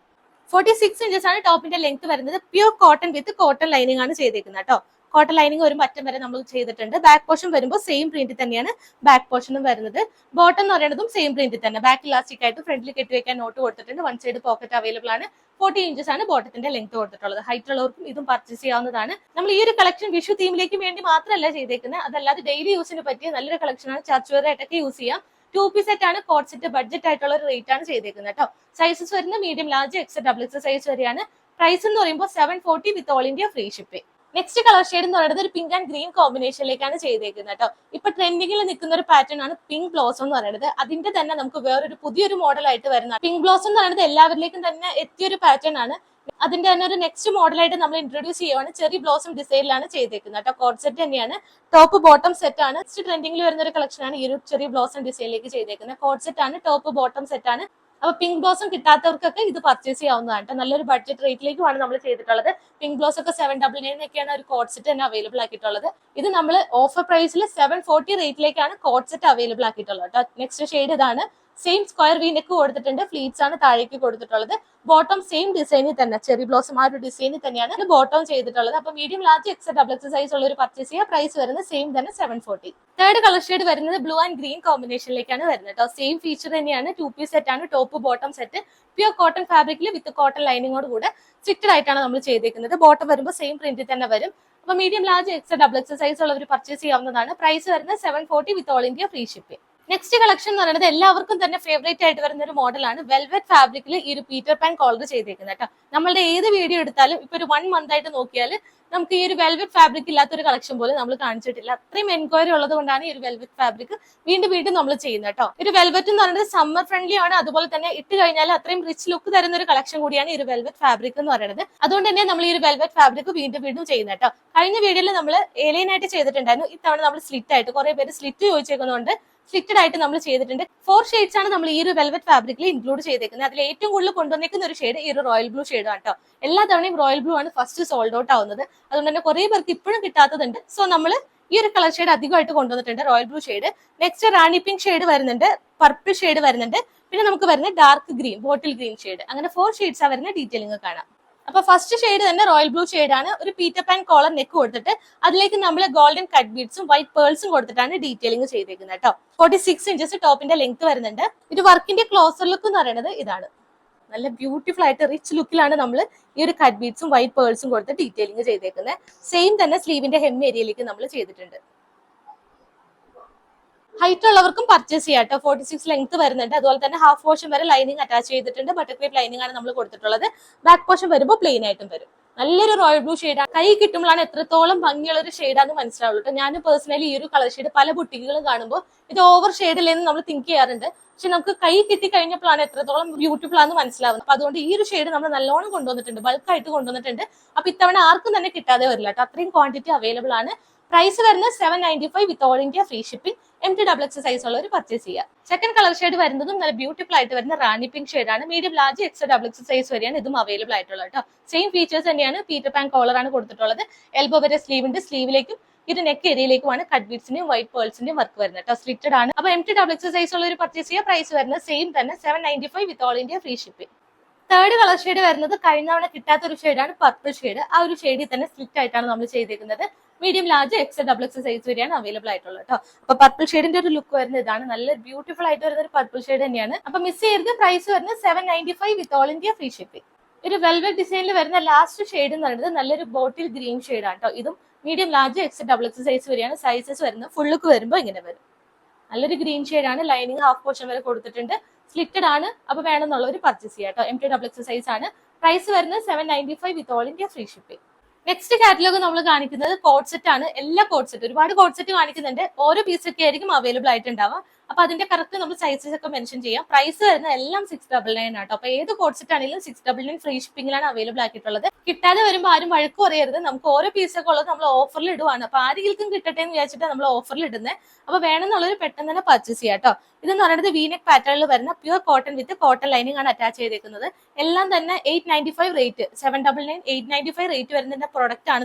46 ഇഞ്ചസ് ആണ് ടോപ്പിന്റെ ലെങ്ത് വരുന്നത്. Pure cotton with cotton lining ആണ് ചെയ്തേക്കുന്നത് കേട്ടോ. കോട്ടൺ ലൈനിങ് ഒരു അറ്റം വരെ നമ്മൾ ചെയ്തിട്ടുണ്ട്. ബാക്ക് പോർഷൻ വരുമ്പോൾ സെയിം പ്രിന്റിൽ തന്നെയാണ് ബാക്ക് പോർഷനും വരുന്നത്. ബോട്ടം എന്ന് പറയുന്നതും സെയിം പ്രിന്റിൽ തന്നെ. ബാക്ക് ഇലാസ്റ്റിക് ആയിട്ട് ഫ്രണ്ടിൽ കെട്ടിവെക്കാൻ നോട്ട് കൊടുത്തിട്ടുണ്ട്. 1 സൈഡ് പോക്കറ്റ് അവൈലബിൾ ആണ്. 40 ഇഞ്ചസ് ആണ് ബോട്ടത്തിന്റെ ലെങ്ത് കൊടുത്തിട്ടുള്ളത്. ഹൈറ്റ് ഉള്ളവർക്കും ഇതും പർച്ചേസ് ചെയ്യാവുന്നതാണ്. നമ്മൾ ഈ ഒരു കളക്ഷൻ വിഷു തീമിലേക്ക് വേണ്ടി മാത്രമല്ല ചെയ്തേക്കുന്നത്, അതല്ലാതെ ഡെയിലി യൂസിന് പറ്റിയ നല്ലൊരു കളക്ഷൻ ആണ്. ചർച്ച് വെയർ ആയിട്ടൊക്കെ യൂസ് ചെയ്യാം. 2 പീസ് സെറ്റ് ആണ്. കോഡ് സെറ്റ് ബഡ്ജറ്റ് ആയിട്ടുള്ള ഒരു റേറ്റ് ആണ് ചെയ്തേക്കുന്നത് കേട്ടോ. സൈസസ് വരുന്ന മീഡിയം ലാർജ് XXL സൈസ് വരെയാണ്. പ്രൈസ് എന്ന് പറയുമ്പോൾ 740 with all India free shipping. Next colour shade എന്ന് പറയുന്നത് ഒരു പിങ്ക് ആൻഡ് ഗ്രീൻ കോമ്പിനേഷനിലേക്കാണ് ചെയ്തേക്കുന്നത് കേട്ടോ. ഇപ്പൊ ട്രെൻഡിങ്ങിൽ നിൽക്കുന്ന ഒരു പാറ്റേൺ ആണ് പിങ്ക് ബ്ലോസം എന്ന് പറയുന്നത്. അതിന്റെ തന്നെ നമുക്ക് വേറൊരു പുതിയൊരു മോഡൽ ആയിട്ട് വരുന്ന പിങ്ക് ബ്ലോസം എന്ന് പറയുന്നത് എല്ലാവരിലേക്കും തന്നെ എത്തിയൊരു പാറ്റേൺ ആണ്. അതിന്റെ തന്നെ ഒരു നെക്സ്റ്റ് മോഡലായിട്ട് നമ്മൾ ഇൻട്രൊഡ്യൂസ് ചെയ്യുവാണ്. ചെറി ബ്ലോസം ഡിസൈനിലാണ് ചെയ്തേക്കുന്നത് കേട്ടോ. കോഡ് സെറ്റ് തന്നെയാണ്. ടോപ്പ് ബോട്ടം സെറ്റ് ആണ്. നെക്സ്റ്റ് ട്രെൻഡിങ്ങിൽ വരുന്ന ഒരു കളക്ഷൻ ആണ് ഈ ഒരു ചെറി ബ്ലോസം ഡിസൈനിലേക്ക് ചെയ്തേക്കുന്നത്. കോഡ് സെറ്റ് ആണ്. ടോപ്പ് ബോട്ടം സെറ്റ് ആണ്. അപ്പൊ പിങ്ക് ബ്ലോസം കിട്ടാത്തവർക്കൊക്കെ ഇത് പർച്ചേസ് ചെയ്യാവുന്നതാണ്. നല്ലൊരു ബഡ്ജറ്റ് റേറ്റിലേക്കുമാണ് നമ്മൾ ചെയ്തിട്ടുള്ളത്. പിങ്ക് ബ്ലോസ് ഒക്കെ 799 ഒക്കെയാണ് ഒരു കോഡ് സെറ്റ് തന്നെ അവൈലബിൾ ആക്കിയിട്ടുള്ളത്. ഇത് നമ്മൾ ഓഫർ പ്രൈസിൽ 740 റേറ്റിലേക്കാണ് കോഡ് സെറ്റ് അവൈലബിൾ ആക്കിയിട്ടുള്ളത് കേട്ടോ. നെക്സ്റ്റ് ഷെയ്ഡ് ഇതാണ്. സെയിം സ്ക്വയർ വി നെക്ക് കൊടുത്തിട്ടുണ്ട്. ഫ്ലീറ്റ്സ് ആണ് താഴേക്ക് കൊടുത്തിട്ടുള്ളത്. ബോട്ടം സെയിം ഡിസൈനിൽ തന്നെ, ചെറി ബ്ലോസം ആ ഒരു ഡിസൈനിൽ തന്നെയാണ് ബോട്ടം ചെയ്തിട്ടുള്ളത്. അപ്പൊ മീഡിയം ലാർജ് XXL സൈസ് ഉള്ള ഒരു പർച്ചേസ് ചെയ്യുക. പ്രൈസ് വരുന്നത് സെയിം തന്നെ 740. തേർഡ് കളർ ഷെയ്ഡ് വരുന്നത് ബ്ലൂ ആൻഡ് ഗ്രീൻ കോമ്പിനേഷനിലേക്കാണ് വരുന്നത് കേട്ടോ. സെയിം ഫീച്ചർ തന്നെയാണ്. 2 പീസ് സെറ്റ് ആണ്. Top bottom set pure cotton ഫാബ്രിക്കിൽ വിത്ത് കോട്ടൺ ലൈനിങ്ങോട് കൂടെ സ്റ്റിക്റ്റഡ് ആയിട്ടാണ് നമ്മൾ ചെയ്തേക്കുന്നത്. ബോട്ടം വരുമ്പോൾ സെയിം പ്രിന്റിൽ തന്നെ വരും. അപ്പൊ മീഡിയം ലാർജ് XXL സൈസ് ഉള്ളവർ പർച്ചേസ് ചെയ്യാവുന്നതാണ്. പ്രൈസ് വരുന്നത് 740 with all India free shipping. Next collection എന്ന് പറയുന്നത് എല്ലാവർക്കും തന്നെ ഫേവറേറ്റ് ആയിട്ട് വരുന്ന ഒരു മോഡലാണ്. വെൽവെറ്റ് ഫാബ്രിക്കിൽ ഈ ഒരു പീറ്റർ പാൻ കോളർ ചെയ്തേക്കുന്നത് കേട്ടോ. നമ്മളുടെ ഏത് വീഡിയോ എടുത്താലും ഇപ്പൊ ഒരു 1 മന്ത് ആയിട്ട് നോക്കിയാൽ നമുക്ക് ഈ ഒരു വെൽവെറ്റ് ഫാബ്രിക് ഇല്ലാത്തൊരു കളക്ഷൻ പോലും നമ്മൾ കാണിച്ചിട്ടില്ല. അത്രയും എൻക്വയറി ഉള്ളത് കൊണ്ടാണ് ഈ ഒരു വെൽവെറ്റ് ഫാബ്രിക് വീണ്ടും വീണ്ടും നമ്മൾ ചെയ്യുന്നത് കേട്ടോ. ഒരു വെൽവെറ്റ് എന്ന് പറയുന്നത് സമ്മർ ഫ്രണ്ട്ലി ആണ്. അതുപോലെ തന്നെ ഇട്ട് കഴിഞ്ഞാൽ അത്രയും റിച്ച് ലുക്ക് തരുന്ന ഒരു കളക്ഷൻ കൂടിയാണ് ഈ ഒരു വെൽവെറ്റ് ഫാബ്രിക് എന്ന് പറയുന്നത്. അതുകൊണ്ട് തന്നെ നമ്മൾ ഈ ഒരു വെൽവെറ്റ് ഫാബ്രിക് വീണ്ടും വീണ്ടും ചെയ്യുന്നത് കേട്ടോ. കഴിഞ്ഞ വീഡിയോയിൽ നമ്മൾ ഏലിയൻ ആയിട്ട് ചെയ്തിട്ടുണ്ടായിരുന്നു. ഇത്തവണ നമ്മൾ സ്ലിറ്റ് ആയിട്ട്, കുറെ പേര് സ്ലിറ്റ് ചോദിച്ചേക്കുന്നതുകൊണ്ട് സ്ലിറ്റഡ് ആയിട്ട് നമ്മൾ ചെയ്തിട്ടുണ്ട്. 4 ഷെയ്ഡ്സ് ആണ് നമ്മൾ ഈ ഒരു വെൽവെറ്റ് ഫാബ്രിക്കിൽ ഇൻക്ലൂഡ് ചെയ്തേക്കുന്നത്. അതിൽ ഏറ്റവും കൂടുതൽ കൊണ്ടുവന്നിരിക്കുന്ന ഒരു ഷെയ്ഡ് ഈ ഒരു റോയൽ ബ്ലൂ ഷെയ്ഡ് ആണ് കേട്ടോ. എല്ലാ തവണയും റോയൽ ബ്ലൂ ആണ് ഫസ്റ്റ് സോൾഡ് ഔട്ട് ആവുന്നത്. അതുകൊണ്ട് തന്നെ കുറെ പേർക്ക് ഇപ്പോഴും കിട്ടാത്തതുണ്ട്. സോ നമ്മൾ ഈ ഒരു കളർ ഷെയ്ഡ് അധികമായിട്ട് കൊണ്ടുവന്നിട്ടുണ്ട്. റോയൽ ബ്ലൂ ഷെയ്ഡ്, നെക്സ്റ്റ് റാണി പിങ്ക് ഷെയ്ഡ് വരുന്നുണ്ട്, പർപ്പിൾ ഷെയ്ഡ് വരുന്നുണ്ട്, പിന്നെ നമുക്ക് വരുന്ന dark green, bottle green shade. അങ്ങനെ 4 ഷെയ്ഡ്സ് ആ വരുന്ന ഡീറ്റെയിലിംഗ് കാണാം. അപ്പൊ ഫസ്റ്റ് ഷെയ്ഡ് തന്നെ റോയൽ ബ്ലൂ ഷെയ്ഡ് ആണ്. ഒരു പീറ്റർ പാൻ കോളർ നെക്ക് കൊടുത്തിട്ട് അതിലേക്ക് നമ്മൾ ഗോൾഡൻ കട്ട് ബീഡ്സും വൈറ്റ് പേൾസും കൊടുത്തിട്ടാണ് ഡീറ്റെയിലിംഗ് ചെയ്തേക്കുന്നത് കേട്ടോ. 46 ഇഞ്ചസ് ടോപ്പിന്റെ ലെങ്ത് വരുന്നുണ്ട്. ഇത് വർക്കിന്റെ ക്ലോസർ ലുക്ക് എന്ന് പറയുന്നത് ഇതാണ്. നല്ല ബ്യൂട്ടിഫുൾ ആയിട്ട് റിച്ച് ലുക്കിലാണ് നമ്മൾ ഈ ഒരു കട്ട് ബീഡ്സും വൈറ്റ് പേൾസും കൊടുത്ത് ഡീറ്റെയിലിംഗ് ചെയ്തേക്കുന്നത്. സെയിം തന്നെ സ്ലീവിന്റെ ഹെം ഏരിയയിലേക്ക് നമ്മൾ ചെയ്തിട്ടുണ്ട്. ഹൈറ്റ് ഉള്ളവർക്കും പർച്ചേസ് ചെയ്യാം കേട്ടോ. 46 ലെങ്ത് വരുന്നുണ്ട്. അതുപോലെ തന്നെ ഹാഫ് പോർഷൻ വരെ ലൈനിങ് അറ്റാച്ച് ചെയ്തിട്ടുണ്ട്. ബട്ടർ ക്രീപ്പ് ലൈനിങ് ആണ് നമ്മൾ കൊടുത്തിട്ടുള്ളത്. ബാക്ക് പോർഷൻ വരുമ്പോൾ പ്ലെയിൻ ആയിട്ടും വരും. നല്ലൊരു റോയൽ ബ്ലൂ ഷെയ്ഡാണ്. കൈ കിട്ടുമ്പോഴാണ് എത്രത്തോളം ഭംഗിയുള്ള ഒരു ഷെയ്ഡാന്ന് മനസ്സിലാവുള്ളൂ കേട്ടോ. ഞാൻ പേഴ്സണലി ഈ ഒരു കളർ ഷെയ്ഡ് പല ബുട്ടിക്കുകളും കാണുമ്പോൾ ഇത് ഓവർ ഷെയ്ഡില്ലെന്ന് നമ്മൾ തിങ്ക് ചെയ്യാറുണ്ട്. പക്ഷെ നമുക്ക് കൈ കിട്ടി കഴിഞ്ഞപ്പോഴാണ് എത്രത്തോളം ബ്യൂട്ടിഫുൾ ആണെന്ന് മനസ്സിലാവുന്നത്. അപ്പൊ അതുകൊണ്ട് ഈ ഒരു ഷെയ്ഡ് നമ്മൾ നല്ലോണം കൊണ്ടുവന്നിട്ടുണ്ട്, ബൾക്കായിട്ട് കൊണ്ടുവന്നിട്ടുണ്ട്. അപ്പൊ ഇത്തവണ ആർക്കും തന്നെ കിട്ടാതെ വരില്ല കേട്ടോ. അത്രയും ക്വാണ്ടിറ്റി അവൈലബിൾ ആണ്. പ്രൈസ് വരുന്നത് 795 with all India free shipping. MTXL size ഉള്ളവർ പർച്ചേസ് ചെയ്യുക. സെക്കൻഡ് കളർ ഷെയ്ഡ് വരുന്നതും നല്ല ബ്യൂട്ടിഫുൾ ആയിട്ട് വരുന്ന റാണി പിങ്ക് ഷെയ്ഡാണ്. മീഡിയം ലാർജ് XXL സൈസ് വരെയാണ് ഇതും അവൈലബിൾ ആയിട്ടുള്ളത് കേട്ടോ. സെയിം ഫീച്ചേഴ്സ് തന്നെയാണ്. പീറ്റർ പാൻ കോളർ ആണ് കൊടുത്തിട്ടുള്ളത്. എൽബോ വരെ സ്ലീവ് ഉണ്ട്. സ്ലീവിലേക്കും ഇത് നെക്ക് ഏരിയയിലേക്കുമാണ് കട്ട് ബീഡ്സിന്റെയും വൈറ്റ് പേൾസിന്റെയും വർക്ക് വരുന്നത് കേട്ടോ. സ്ലിറ്റഡ് ആണ്. അപ്പൊ MTXL സൈസ് ഉള്ളവർ പർച്ചേസ് ചെയ്യുക. പ്രൈസ് വരുന്നത് സെയിം തന്നെ 795 with all India free shipping. Third colour shade വരുന്നത് കഴിഞ്ഞ തവണ കിട്ടാത്ത ഒരു ഷെയ്ഡാണ്, പർപ്പിൾ ഷെയ്ഡ്. ആ ഒരു ഷെയ്ഡിൽ തന്നെ സ്ലിറ്റ് ആയിട്ടാണ് നമ്മൾ ചെയ്തേക്കുന്നത്. Medium large XL double X size വരെയാണ് അവൈലബിൾ ആയിട്ടുള്ളത് കേട്ടോ. അപ്പൊ പർപ്പിൾ ഷെയ്ഡിന്റെ ഒരു ലുക്ക് വരുന്നത് ഇതാണ്. നല്ല ബ്യൂട്ടിഫുൾ ആയിട്ട് വരുന്ന ഒരു പർപ്പിൾ ഷെയ്ഡ് തന്നെയാണ്. അപ്പൊ മിസ് ചെയ്യരുത്. പ്രൈസ് വരുന്നത് 795 with all India free shipping. ഒരു വെൽവെറ്റ് ഡിസൈനിൽ വരുന്ന ലാസ്റ്റ് ഷെയ്ഡ് എന്ന് പറയുന്നത് നല്ലൊരു ബോട്ടിൽ ഗ്രീൻ ഷെയ്ഡ് ആണ് കേട്ടോ. ഇതും medium large X double X size വരെയാണ് സൈസസ് വരുന്നത്. ഫുൾ ലുക്ക് വരുമ്പോൾ ഇങ്ങനെ വരും. നല്ലൊരു ഗ്രീൻ ഷെയ്ഡ് ആണ്. ലൈനിങ് ഹാഫ് പോർഷൻ വരെ കൊടുത്തിട്ടുണ്ട്. സ്ലിറ്റഡ് ആണ്. അപ്പൊ വേണമെന്നുള്ളവർ പർച്ചേസ് ചെയ്യാം കേട്ടോ. MT ഡബിൾ എക്സ് സൈസ് ആണ്. പ്രൈസ് വരുന്നത് 795 with all India free shipping. Next catalogue നമ്മൾ കാണിക്കുന്നത് കോഡ് സെറ്റ് ആണ്. എല്ലാ കോഡ് സെറ്റ്, ഒരുപാട് കോഡ് സെറ്റ് കാണിക്കുന്നുണ്ട്. ഓരോ പീസ് ഒക്കെ ആയിരിക്കും അവൈലബിൾ ആയിട്ടുണ്ടാവുക. അപ്പൊ അതിന്റെ കറക്റ്റ് നമ്മൾ സൈസസ് ഒക്കെ മെൻഷൻ ചെയ്യാം. പ്രൈസ് വരുന്ന എല്ലാം 699 ആട്ടോ. അപ്പൊ ഏത് കോഡ് സെറ്റ് ആണെങ്കിലും 699 ഫ്രീ ഷിപ്പിംഗിലാണ് അവൈലബിൾ ആക്കിയിട്ടുള്ളത്. കിട്ടാതെ വരുമ്പോൾ ആരും വഴക്ക് പറയരുത്. നമുക്ക് ഓരോ പീസൊക്കെ ഉള്ളത് നമ്മൾ ഓഫറിൽ ഇടുവാണ്. അപ്പൊ ആരെങ്കിലും കിട്ടട്ടെ എന്ന് വിചാരിച്ചിട്ട് നമ്മൾ ഓഫറിൽ ഇടുന്നത്. അപ്പൊ വേണമെന്നുള്ളവർ പെട്ടെന്ന് തന്നെ പർച്ചേസ് ചെയ്യാം കേട്ടോ. ഇതെന്ന് പറയുന്നത് വീനെക് പാറ്റേണിൽ വരുന്ന pure cotton with cotton lining ആണ് അറ്റാച്ച് ചെയ്തേക്കുന്നത്. എല്ലാം തന്നെ 895 റേറ്റ്, 799 895 റേറ്റ് വരുന്ന പ്രൊഡക്റ്റ് ആണ്.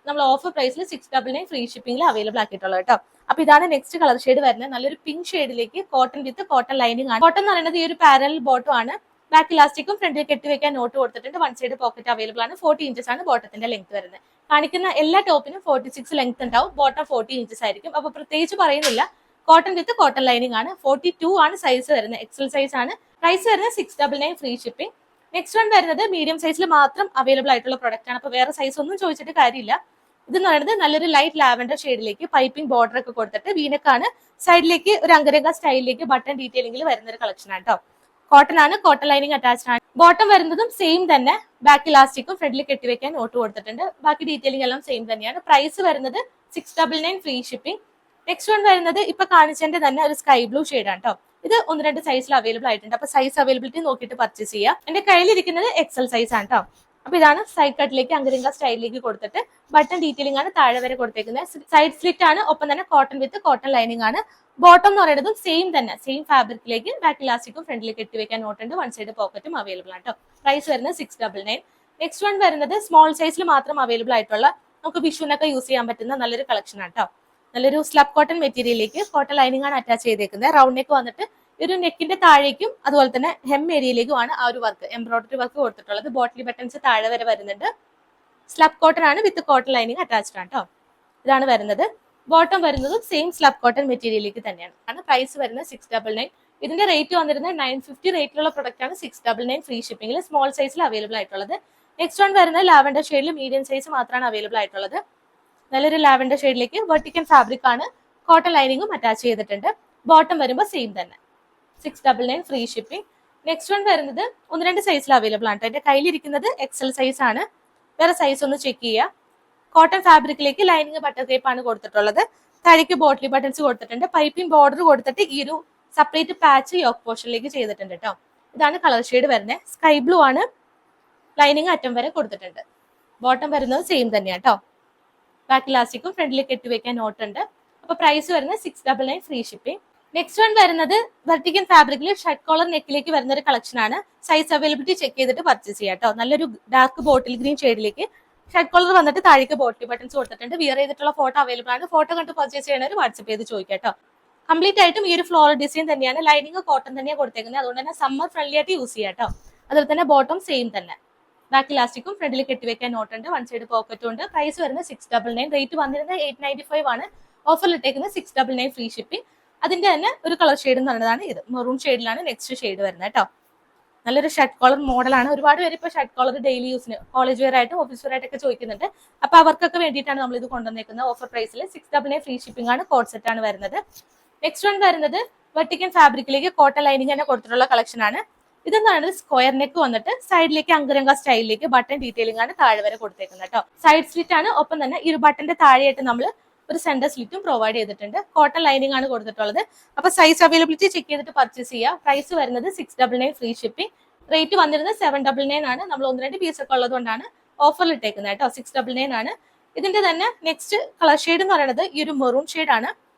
നമ്മൾ ഓഫർ പ്രൈസിൽ 699 ഫ്രീ ഷിപ്പിംഗിൽ അവൈലബിൾ ആക്കിയിട്ടുള്ളത് കേട്ടോ. അപ്പൊ ഇതാണ് നെക്സ്റ്റ് കളർ ഷെയ്ഡ് വരുന്നത്. നല്ലൊരു പിങ്ക് ഷെയ്ഡിലേക്ക് കോട്ടൺ വിത്ത് കോട്ടൺ ലൈനിങ് ആണ്. കോട്ടൺ എന്ന് പറയുന്നത് ഈ ഒരു പാരൽ ബോട്ടം ആണ്. ബാക്ക് ഇലാസ്റ്റിക്കും ഫ്രണ്ടിൽ കെട്ടിവെക്കാൻ നോട്ട് കൊടുത്തിട്ടുണ്ട്. 1 സൈഡ് പോക്കറ്റ് അവൈലബിൾ ആണ്. 40 ഇഞ്ചസ് ആണ് ബോട്ടത്തിന്റെ ലെങ്ത് വരുന്നത്. കാണിക്കുന്ന എല്ലാ ടോപ്പിനും 46 ലെങ്ത് ഉണ്ടാവും. ബോട്ടം 40 ഇഞ്ചസ് ആയിരിക്കും. അപ്പൊ പ്രത്യേകിച്ച് പറയുന്നില്ല. കോട്ടൺ വിത്ത് കോട്ടൺ ലൈനിങ് ആണ്. 42 ആണ് സൈസ് വരുന്നത്. എക്സൽ സൈസ് ആണ്. പ്രൈസ് വരുന്നത് 699 ഫ്രീ ഷിപ്പിംഗ്. നെക്സ്റ്റ് വൺ വരുന്നത് മീഡിയം സൈസിൽ മാത്രം അവൈലബിൾ ആയിട്ടുള്ള പ്രൊഡക്റ്റ് ആണ്. അപ്പൊ വേറെ സൈസ് ഒന്നും ചോദിച്ചിട്ട് കാര്യമില്ല. ഇതെന്ന് പറയുന്നത് നല്ലൊരു ലൈറ്റ് ലാവൻഡർ ഷെയ്ഡിലേക്ക് പൈപ്പിംഗ് ബോർഡർ ഒക്കെ കൊടുത്തിട്ട് വീനക്കാണ്. സൈഡിലേക്ക് ഒരു അങ്കരംഗ സ്റ്റൈലിലേക്ക് ബട്ടൺ ഡീറ്റെയിലിംഗിൽ വരുന്ന ഒരു കളക്ഷൻ ആണ് കേട്ടോ. കോട്ടൺ ആണ്. കോട്ടൺ ലൈനിങ് അറ്റാച്ച്ഡ് ആണ്. ബോട്ടം വരുന്നതും സെയിം തന്നെ. ബാക്ക് ഇലാസ്റ്റിക്കും ഫ്രണ്ടിൽ കെട്ടിവെക്കാൻ നോട്ട് കൊടുത്തിട്ടുണ്ട്. ബാക്കി ഡീറ്റെയിലിംഗ് എല്ലാം സെയിം തന്നെയാണ്. പ്രൈസ് വരുന്നത് 699 ഫ്രീ ഷിപ്പിംഗ്. നെക്സ്റ്റ് വൺ വരുന്നത് ഇപ്പൊ കാണിച്ചതിന്റെ തന്നെ ഒരു സ്കൈ ബ്ലൂ ഷെയ്ഡ് ആണ് കേട്ടോ. ഇത് 1-2 സൈസിൽ അവൈലബിൾ ആയിട്ടുണ്ട്. അപ്പൊ സൈസ് അവൈലബിലിറ്റി നോക്കിയിട്ട് പർച്ചേസ് ചെയ്യാം. എന്റെ കയ്യിലിരിക്കുന്നത് എക്സൽ സൈസ് ആണ് കേട്ടോ. അപ്പൊ ഇതാണ് സൈഡ് കട്ടിലേക്ക് അങ്കരംഗ സ്റ്റൈലിലേക്ക് കൊടുത്തിട്ട് ബട്ടൺ ഡീറ്റെയിലിംഗ് ആണ് താഴെ വരെ കൊടുത്തേക്കുന്നത്. സൈഡ് സ്ലിറ്റ് ആണ്. ഒപ്പം തന്നെ കോട്ടൺ വിത്ത് കോട്ടൺ ലൈനിങ് ആണ്. ബോട്ടം എന്ന് പറയുന്നതും സെയിം തന്നെ, സെയിം ഫാബ്രിക്കിലേക്ക് ബാക്ക് ഇലാസ്റ്റിക്കും ഫ്രണ്ടിൽ കെട്ടിവെക്കാൻ നോട്ടുണ്ട്. 1 സൈഡ് പോക്കറ്റും അവൈലബിൾ ആണ് കേട്ടോ. പ്രൈസ് വരുന്നത് 699. നെക്സ്റ്റ് വൺ വരുന്നത് സ്മോൾ സൈസിൽ മാത്രം അവൈലബിൾ ആയിട്ടുള്ള നമുക്ക് വിഷുവിനൊക്കെ യൂസ് ചെയ്യാൻ പറ്റുന്ന നല്ലൊരു കളക്ഷൻ ആണ് കേട്ടോ. നല്ലൊരു സ്ലബ് കോട്ടൺ മെറ്റീരിയലിലേക്ക് കോട്ടൺ ലൈനിങ് ആണ് അറ്റാച്ച് ചെയ്തേക്കുന്നത്. റൗണ്ട് നെക്ക് വന്നിട്ട് ഒരു നെക്കിന്റെ താഴേക്കും അതുപോലെ തന്നെ ഹെം ഏരിയയിലേക്കുമാണ് ആ ഒരു വർക്ക്, എംബ്രോയിഡറി വർക്ക് കൊടുത്തിട്ടുള്ളത്. ബോട്ടിൽ ബട്ടൺസ് താഴെ വരെ വരുന്നുണ്ട്. സ്ലബ് കോട്ടൺ ആണ് വിത്ത് കോട്ടൺ ലൈനിങ് അറ്റാച്ച്ഡ് ആണ് കേട്ടോ. ഇതാണ് വരുന്നത്. ബോട്ടം വരുന്നതും സെയിം സ്ലബ് കോട്ടൺ മെറ്റീരിയലിലേക്ക് തന്നെയാണ്. പ്രൈസ് വരുന്നത് 699. ഇതിന്റെ റേറ്റ് വന്നിരുന്നത് 950 റേറ്റിലുള്ള പ്രൊഡക്റ്റ് ആണ്. 699 ഫ്രീ ഷിപ്പിംഗിൽ സ്മോൾ സൈസിൽ അവൈലബിൾ ആയിട്ടുള്ളത്. നെക്സ്റ്റ് വൺ വരുന്നത് ലാവൻഡർ ഷെയ്ഡിൽ മീഡിയം സൈസ് മാത്രമാണ് അവൈലബിൾ ആയിട്ടുള്ളത്. നല്ലൊരു ലാവൻഡർ ഷെയ്ഡിലേക്ക് വെർട്ടിക്കൽ ഫാബ്രിക് ആണ്. കോട്ടൺ ലൈനിങ്ങും അറ്റാച്ച് ചെയ്തിട്ടുണ്ട്. ബോട്ടം വരുമ്പോൾ സെയിം തന്നെ. 699 ഫ്രീ ഷിപ്പിംഗ്. നെക്സ്റ്റ് വൺ വരുന്നത് 1-2 സൈസിൽ അവൈലബിൾ ആണ്. എന്റെ കയ്യിലിരിക്കുന്നത് എക്സൽ സൈസ് ആണ്. വേറെ സൈസ് ഒന്ന് ചെക്ക് ചെയ്യുക. കോട്ടൺ ഫാബ്രിക്കിലേക്ക് ലൈനിങ് ബട്ടർ ടേപ്പ് ആണ് കൊടുത്തിട്ടുള്ളത്. താഴേക്ക് ബോട്ടിൽ ബട്ടൺസ് കൊടുത്തിട്ടുണ്ട്. പൈപ്പിംഗ് ബോർഡർ കൊടുത്തിട്ട് ഈ ഒരു സെപ്പറേറ്റ് പാച്ച് യോക്ക് പോർഷനിലേക്ക് ചെയ്തിട്ടുണ്ട് കേട്ടോ. ഇതാണ് കളർ ഷെയ്ഡ് വരുന്നത്. സ്കൈ ബ്ലൂ ആണ്. ലൈനിങ് അറ്റം വരെ കൊടുത്തിട്ടുണ്ട്. ബോട്ടം വരുന്നത് സെയിം തന്നെയാണ് കേട്ടോ. ബാക്ക് ഇലാസ്റ്റിക്കും ഫ്രണ്ടിൽ കെട്ടിവെക്കാൻ നോട്ട് ഉണ്ട്. അപ്പൊ പ്രൈസ് വരുന്നത് 699 ഫ്രീ ഷിപ്പിംഗ്. നെക്സ്റ്റ് വൺ വരുന്നത് വെർട്ടിക്കൽ ഫാബ്രിക്കിൽ ഷർട്ട് കോളർ നെക്കിലേക്ക് വരുന്ന ഒരു കളക്ഷൻ ആണ്. സൈസ് അവൈലബിലിറ്റി ചെക്ക് ചെയ്തിട്ട് പർച്ചേസ് ചെയ്യാം കേട്ടോ. നല്ലൊരു ഡാർക്ക് ബോട്ടിൽ ഗ്രീൻ ഷെയ്ഡിലേക്ക് ഷർട്ട് കോളർ വന്നിട്ട് താഴേക്ക് ബോട്ടിൽ ബട്ടൺസ് കൊടുത്തിട്ടുണ്ട്. വിയർ ചെയ്തിട്ടുള്ള ഫോട്ടോ അവൈലബിൾ ആണ്. ഫോട്ടോ കണ്ട് പർച്ചേസ് ചെയ്യണവർ വാട്സ്ആപ്പ് ചെയ്ത് ചോദിക്കാം കേട്ടോ. കംപ്ലീറ്റ് ആയിട്ടും ഈ ഒരു ഫ്ലോറൽ ഡിസൈൻ തന്നെയാണ്. ലൈനിങ് കോട്ടൺ തന്നെയാണ് കൊടുത്തേക്കുന്നത്. അതുകൊണ്ട് തന്നെ സമ്മർ ഫ്രണ്ട്ലി ആയിട്ട് യൂസ് ചെയ്യാം കേട്ടോ. അതുപോലെ തന്നെ ബോട്ടം സെയിം തന്നെ. ബാക്ക് ഇലാസ്റ്റിക്കും ഫ്രണ്ടിൽ കെട്ടിവെക്കാൻ നോട്ട് ഉണ്ട്. 1 സൈഡ് പോക്കറ്റും ഉണ്ട്. പ്രൈസ് വരുന്നത് 699. റേറ്റ് വന്നിരുന്നത് 895 ആണ്. ഓഫറിൽ ഇട്ടേക്കുന്നത് 699 ഫ്രീ ഷിപ്പിംഗ്. അതിന്റെ തന്നെ ഒരു കളർ ഷെയ്ഡ് എന്ന് പറയുന്നതാണ് ഇത്. മെറൂൺ ഷെയ്ഡിലാണ് നെക്സ്റ്റ് ഷെയ്ഡ് വരുന്നത് കേട്ടോ. നല്ലൊരു ഷർട്ട് കോളർ മോഡലാണ്. ഒരുപാട് പേര് ഇപ്പോൾ ഷർട്ട് കോളർ ഡെയിലി യൂസിന് കോളേജ് വെയർ ആയിട്ടും ഓഫീസ് വെയർ ആയിട്ടൊക്കെ ചോദിക്കുന്നുണ്ട്. അപ്പൊ അവർക്കൊക്കെ വേണ്ടിയിട്ടാണ് നമ്മൾ ഇത് കൊണ്ടുവന്നേക്കുന്നത്. ഓഫർ പ്രൈസിൽ 699 ഫ്രീ ഷിപ്പിംഗ് ആണ്. കോഡ് സെറ്റ് ആണ് വരുന്നത്. നെക്സ്റ്റ് വൺ വരുന്നത് വെർട്ടിക്കൽ ഫാബ്രിക്കിലേക്ക് കോട്ടൺ ലൈനിങ് തന്നെ കൊടുത്തിട്ടുള്ള കളക്ഷൻ ആണ്. ഇതെന്ന് പറയുന്നത് സ്ക്വയർ നെക്ക് വന്നിട്ട് സൈഡിലേക്ക് അങ്കരംഗ സ്റ്റൈലിലേക്ക് ബട്ടൺ ഡീറ്റെയിലിംഗ് ആണ് താഴെ വരെ കൊടുത്തേക്കുന്നത് കേട്ടോ. സൈഡ് സ്ലിറ്റ് ആണ്. ഒപ്പം തന്നെ ഈ ഒരു ബട്ടന്റെ താഴെയായിട്ട് നമ്മൾ ഒരു സെന്റർ സ്ലിറ്റും പ്രൊവൈഡ് ചെയ്തിട്ടുണ്ട്. കോട്ടൺ ലൈനിങ് ആണ് കൊടുത്തിട്ടുള്ളത്. അപ്പൊ സൈസ് അവൈലബിലിറ്റി ചെക്ക് ചെയ്തിട്ട് പർച്ചേസ് ചെയ്യുക. പ്രൈസ് വരുന്നത് 699 ഫ്രീ ഷിപ്പിംഗ്. റേറ്റ് വന്നിരുന്നത് 799 ആണ്. നമ്മൾ 1-2 പീസ് ഒക്കെ ഉള്ളതുകൊണ്ടാണ് ഓഫറിൽ ഇട്ടേക്കുന്നത് കേട്ടോ. 699 ആണ്. ഇതിന്റെ തന്നെ നെക്സ്റ്റ് കളർ ഷെയ്ഡ് എന്ന് പറയുന്നത് ഈ ഒരു മെറൂൺ ഷെയ്ഡ് ആണ്.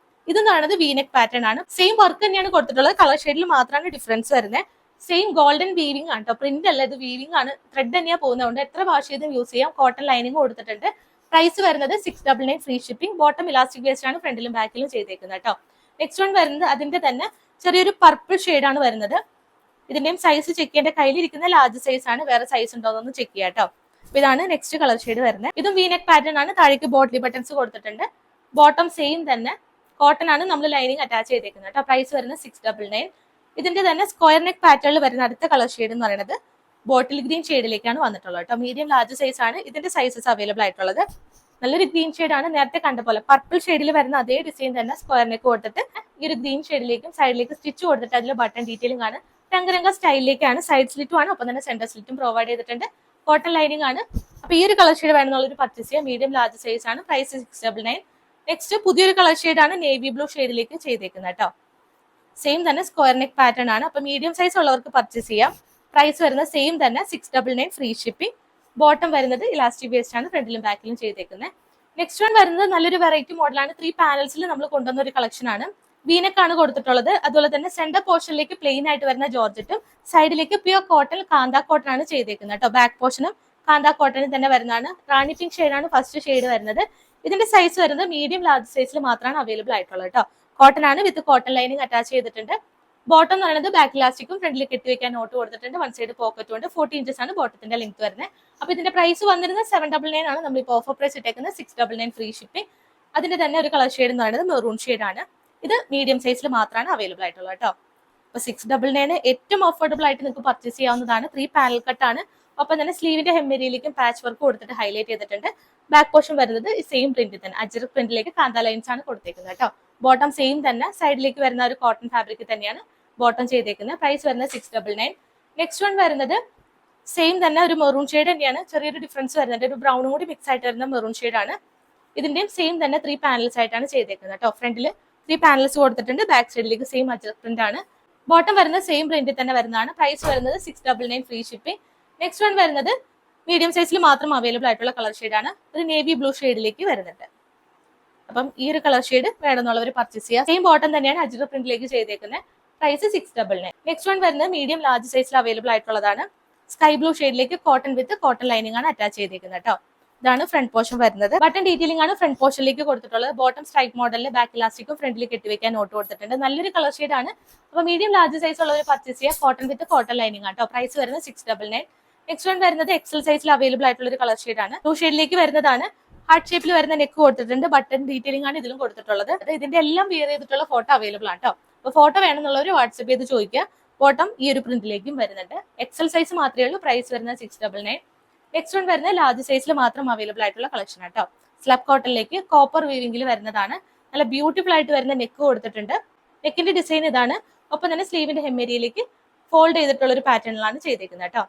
ഇതെന്ന് പറയുന്നത് വീനെക് പാറ്റേൺ ആണ്. സെയിം വർക്ക് തന്നെയാണ് കൊടുത്തിട്ടുള്ളത്. കളർ ഷെയ്ഡിൽ മാത്രമാണ് ഡിഫറൻസ് വരുന്നത്. സെയിം ഗോൾഡൻ വീവിംഗ് ആണ് കേട്ടോ. പ്രിന്റ് അല്ല, ഇത് വീവിംഗ് ആണ്. ത്രെഡ് തന്നെയാണ് പോകുന്നതുകൊണ്ട് എത്ര വാഷ് ചെയ്തും യൂസ് ചെയ്യാം. കോട്ടൺ ലൈനിങ് കൊടുത്തിട്ടുണ്ട്. പ്രൈസ് വരുന്നത് 699 free shipping. Bottom elastic waste ആണ് ഫ്രണ്ടിലും ബാക്കിലും ചെയ്തേക്കുന്നത് കേട്ടോ. നെക്സ്റ്റ് വൺ വരുന്നത് അതിന്റെ തന്നെ ചെറിയൊരു പർപ്പിൾ ഷെയ്ഡ് ആണ് വരുന്നത്. ഇതിന്റെയും സൈസ് ചെക്ക് ചെയ്യേണ്ട. കയ്യിലിരിക്കുന്ന ലാർജ് സൈസ് ആണ്. വേറെ സൈസ് ഉണ്ടോ എന്നൊന്ന് ചെക്ക് ചെയ്യാം കേട്ടോ. ഇതാണ് നെക്സ്റ്റ് കളർ ഷെയ്ഡ് വരുന്നത്. ഇതും വീനെക്ക് പാറ്റേൺ ആണ്. താഴേക്ക് ബോട്ടിൽ ബട്ടൺസ് കൊടുത്തിട്ടുണ്ട്. ബോട്ടം സെയിം തന്നെ കോട്ടൺ ആണ് നമ്മൾ ലൈനിങ് അറ്റാച്ച് ചെയ്തേക്കുന്നത് കേട്ടോ. പ്രൈസ് വരുന്നത് 699. ഇതിന്റെ തന്നെ സ്ക്വയർ നെക്ക് പാറ്റേണിൽ വരുന്ന അടുത്ത കളർ ഷെയ്ഡ് എന്ന് പറയുന്നത് ബോട്ടിൽ ഗ്രീൻ ഷെയ്ഡിലേക്കാണ് വന്നിട്ടുള്ളത് കേട്ടോ. മീഡിയം ലാർജ് സൈസ് ആണ് ഇതിന്റെ സൈസസ് അവൈലബിൾ ആയിട്ടുള്ളത്. നല്ലൊരു ഗ്രീൻ ഷെയ്ഡാണ്. നേരത്തെ കണ്ട പോലെ പർപ്പിൾ ഷെയ്ഡിൽ വരുന്ന അതേ ഡിസൈൻ തന്നെ സ്ക്വയർ നെക്ക് കൊടുത്തിട്ട് ഈ ഒരു ഗ്രീൻ ഷെയ്ഡിലേക്കും സൈഡിലേക്ക് സ്റ്റിച്ച് കൊടുത്തിട്ട് അതിൽ ബട്ടൺ ഡീറ്റെയിലിംഗ് ആണ്. രംഗരംഗ സ്റ്റൈലിലേക്കാണ്. സൈഡ് സ്ലിറ്റും ആണ്, ഒപ്പം തന്നെ സെന്റർ സ്ലിറ്റും പ്രൊവൈഡ് ചെയ്തിട്ടുണ്ട്. കോട്ടൺ ലൈനിങ് ആണ്. അപ്പൊ ഈ ഒരു കളർ ഷെയ്ഡ് വേണമെന്നുള്ളൊരു പർച്ചേസ് ചെയ്യാം. മീഡിയം ലാർജ് സൈസ് ആണ്. പ്രൈസ് 699. നെക്സ്റ്റ് പുതിയൊരു കളർ ഷെയ്ഡാണ് നേവി ബ്ലൂ ഷെയ്ഡിലേക്ക് ചെയ്തേക്കുന്നത് കേട്ടോ. സെയിം തന്നെ സ്ക്വയർ നെക്ക് പാറ്റേൺ ആണ്. അപ്പൊ മീഡിയം സൈസ് ഉള്ളവർക്ക് പർച്ചേസ് ചെയ്യാം. പ്രൈസ് വരുന്നത് സെയിം തന്നെ 699 ഫ്രീ ഷിപ്പിംഗ്. ബോട്ടം വരുന്നത് ഇലാസ്റ്റിക് വേസ്റ്റ് ആണ്. ഫ്രണ്ടിലും ബാക്കിലും ചെയ്തേക്കുന്നത്. നെക്സ്റ്റ് വൺ വരുന്നത് നല്ലൊരു വെറൈറ്റി മോഡലാണ്. 3 പാനൽസിൽ നമ്മൾ കൊണ്ടുവന്ന ഒരു കളക്ഷൻ ആണ്. വീനക്കാണ് കൊടുത്തിട്ടുള്ളത്. അതുപോലെ തന്നെ സെന്റർ പോർഷനിലേക്ക് പ്ലെയിൻ ആയിട്ട് വരുന്ന ജോർജറ്റും സൈഡിലേക്ക് പ്യൂർ കോട്ടൺ കാന്ത കോട്ടൺ ആണ് ചെയ്തേക്കുന്നത് കേട്ടോ. ബാക്ക് പോർഷനും കാന്ത കോട്ടണിൽ തന്നെ വരുന്നതാണ്. റാണി പിങ്ക് ഷെയ്ഡാണ് ഫസ്റ്റ് ഷെയ്ഡ് വരുന്നത്. ഇതിന്റെ സൈസ് വരുന്നത് മീഡിയം ലാർജ് സൈസിൽ മാത്രമാണ് അവൈലബിൾ ആയിട്ടുള്ളത് കേട്ടോ. കോട്ടൺ ആണ് വിത്ത് കോട്ടൺ ലൈനിങ് അറ്റാച്ച് ചെയ്തിട്ടുണ്ട്. ബോട്ടം എന്ന് പറയുന്നത് ബാക്ക് ഇലാസ്റ്റിക്കും ഫ്രണ്ടിൽ കെട്ടിവെക്കാൻ നോട്ട് കൊടുത്തിട്ടുണ്ട്. 1 സൈഡ് പോക്കറ്റും ഉണ്ട്. 40 ഇഞ്ചസ് ആണ് ബോട്ടത്തിന്റെ ലെങ്ത് വരുന്നത്. അപ്പൊ ഇതിന്റെ പ്രൈസ് വന്നിരുന്നത് 799 ആണ്. നമ്മൾ ഇപ്പോൾ ഓഫർ പ്രൈസ് ഇട്ടേക്കുന്നത് 699 ഫ്രീ ഷിപ്പിംഗ്. അതിന്റെ തന്നെ ഒരു കളർ ഷെയ്ഡ് എന്ന് പറയുന്നത് മെറൂൺ ഷെയ്ഡ് ആണ്. ഇത് മീഡിയം സൈസിൽ മാത്രമാണ് അവൈലബിൾ ആയിട്ടുള്ളത് കേട്ടോ. അപ്പൊ 699 ഏറ്റവും അഫോർഡബിൾ ആയിട്ട് നിങ്ങൾക്ക് പർച്ചേസ് ചെയ്യാവുന്നതാണ്. 3 പാനൽ കട്ട് ആണ്. ഒപ്പം തന്നെ സ്ലീവിന്റെ ഹെമ്മേരിയിലേക്കും പാച്ച് വർക്ക് കൊടുത്തിട്ട് ഹൈലൈറ്റ് ചെയ്തിട്ടുണ്ട്. ബാക്ക് പോർഷൻ വരുന്നത് സെയിം പ്രിന്റിൽ തന്നെ അജറക് പ്രിന്റിലേക്ക് കാന്ത ലൈൻസ് ആണ് കൊടുത്തേക്കുന്നത് കേട്ടോ. ബോട്ടം സെയിം തന്നെ സൈഡിലേക്ക് വരുന്ന ഒരു കോട്ടൺ ഫാബ്രിക് തന്നെയാണ് ബോട്ടം ചെയ്തേക്കുന്നത്. പ്രൈസ് വരുന്നത് 699. നെക്സ്റ്റ് വൺ വരുന്നത് സെയിം തന്നെ ഒരു മെറൂൺ ഷെയ്ഡ് തന്നെയാണ്. ചെറിയൊരു ഡിഫറൻസ് വരുന്നുണ്ട്. ഒരു ബ്രൗണും കൂടി മിക്സ് ആയിട്ട് വരുന്ന മെറൂൺ ഷെയ്ഡ് ആണ്. ഇതിന്റെയും സെയിം തന്നെ 3 പാനൽസ് ആയിട്ടാണ് ചെയ്തേക്കുന്നത് കേട്ടോ. ഫ്രണ്ടിൽ 3 പാനൽസ് കൊടുത്തിട്ടുണ്ട്. ബാക്ക് സൈഡിലേക്ക് സെയിം അജറക് പ്രിന്റ് ആണ്. ബോട്ടം വരുന്നത് സെയിം പ്രിന്റിൽ തന്നെ വരുന്നതാണ്. പ്രൈസ് വരുന്നത് 699 ഫ്രീ ഷിപ്പിംഗ്. നെക്സ്റ്റ് വൺ വരുന്നത് മീഡിയം സൈസിൽ മാത്രം അവൈലബിൾ ആയിട്ടുള്ള കളർ ഷെയ്ഡാണ്. ഒരു നേവി ബ്ലൂ ഷെയ്ഡിലേക്ക് വരുന്നുണ്ട്. അപ്പം ഈ ഒരു കളർ ഷെയ്ഡ് വേണമെന്നുള്ളവർ പർച്ചേസ് ചെയ്യുക. സെയിം ബോട്ടം തന്നെയാണ് അജറക് പ്രിന്റിലേക്ക് ചെയ്തേക്കുന്നത്. പ്രൈസ് 699. നെക്സ്റ്റ് വൺ വരുന്നത് മീഡിയം ലാർജ് സൈസിൽ അവൈലബിൾ ആയിട്ടുള്ളതാണ്. സ്കൈ ബ്ലൂ ഷെയ്ഡിലേക്ക് കോട്ടൺ വിത്ത് കോട്ടൺ ലൈനിങ് ആണ് അറ്റാച്ച് ചെയ്തേക്കുന്നത് കേട്ടോ. ഇതാണ് ഫ്രണ്ട് പോർഷൻ വരുന്നത്. ബട്ടൺ ഡീറ്റെയിലിംഗ് ആണ് ഫ്രണ്ട് പോർഷനിലേക്ക് കൊടുത്തിട്ടുള്ളത്. ബോട്ടം സ്ട്രൈപ്പ് മോഡലിൽ ബാക്ക് ഇലാസ്റ്റിക്കും ഫ്രണ്ടിൽ കെട്ടിവെക്കാൻ നോട്ട് കൊടുത്തിട്ടുണ്ട്. നല്ലൊരു കളർ ഷെയ്ഡ് ആണ്. അപ്പൊ മീഡിയം ലാർജ് സൈസ് ഉള്ളവർ പർച്ചേസ് ചെയ്യുക. കോട്ടൺ വിത്ത് കോട്ടൺ ലൈനിങ് ആണ് കേട്ടോ. പ്രൈസ് വരുന്നത് 699. നെക്സ്റ്റ് വൺ വരുന്നത് എക്സൽ സൈസിൽ അവൈലബിൾ ആയിട്ടുള്ള ഒരു കളർ ഷെയ്ഡ് ആണ്. ബ്ലൂ ഷെയ്ഡിലേക്ക് വരുന്നതാണ്. ഹാർട്ട് ഷേപ്പിൽ വരുന്ന നെക്ക് കൊടുത്തിട്ടുണ്ട്. ബട്ടൺ ഡീറ്റെയിലിംഗ് ആണ് ഇതിലും കൊടുത്തിട്ടുള്ളത്. ഇതിന്റെ എല്ലാം വിയർ ചെയ്തിട്ടുള്ള ഫോട്ടോ അവൈലബിൾ ആണ് കേട്ടോ. അപ്പൊ ഫോട്ടോ വേണമെന്നുള്ളവർ വാട്സ്ആപ്പ് ചെയ്ത് ചോദിക്കുക. ബോട്ടം ഈ ഒരു പ്രിന്റിലേക്കും വരുന്നുണ്ട്. എക്സൽ സൈസ് മാത്രമേ ഉള്ളൂ. പ്രൈസ് വരുന്നത് 699. നെക്സ്റ്റ് വൺ വരുന്നത് ലാർജ് സൈസിൽ മാത്രം അവൈലബിൾ ആയിട്ടുള്ള കളക്ഷൻ കേട്ടോ. സ്ലബ് കോട്ടണിലേക്ക് കോപ്പർ വീവിംഗിൽ വരുന്നതാണ്. നല്ല ബ്യൂട്ടിഫുൾ ആയിട്ട് വരുന്ന നെക്ക് കൊടുത്തിട്ടുണ്ട്. നെക്കിന്റെ ഡിസൈൻ ഇതാണ്. ഒപ്പം തന്നെ സ്ലീവിന്റെ ഹെമ്മേരിയിലേക്ക് ഫോൾഡ് ചെയ്തിട്ടുള്ള ഒരു പാറ്റേണിലാണ് ചെയ്തേക്കുന്നത് കേട്ടോ.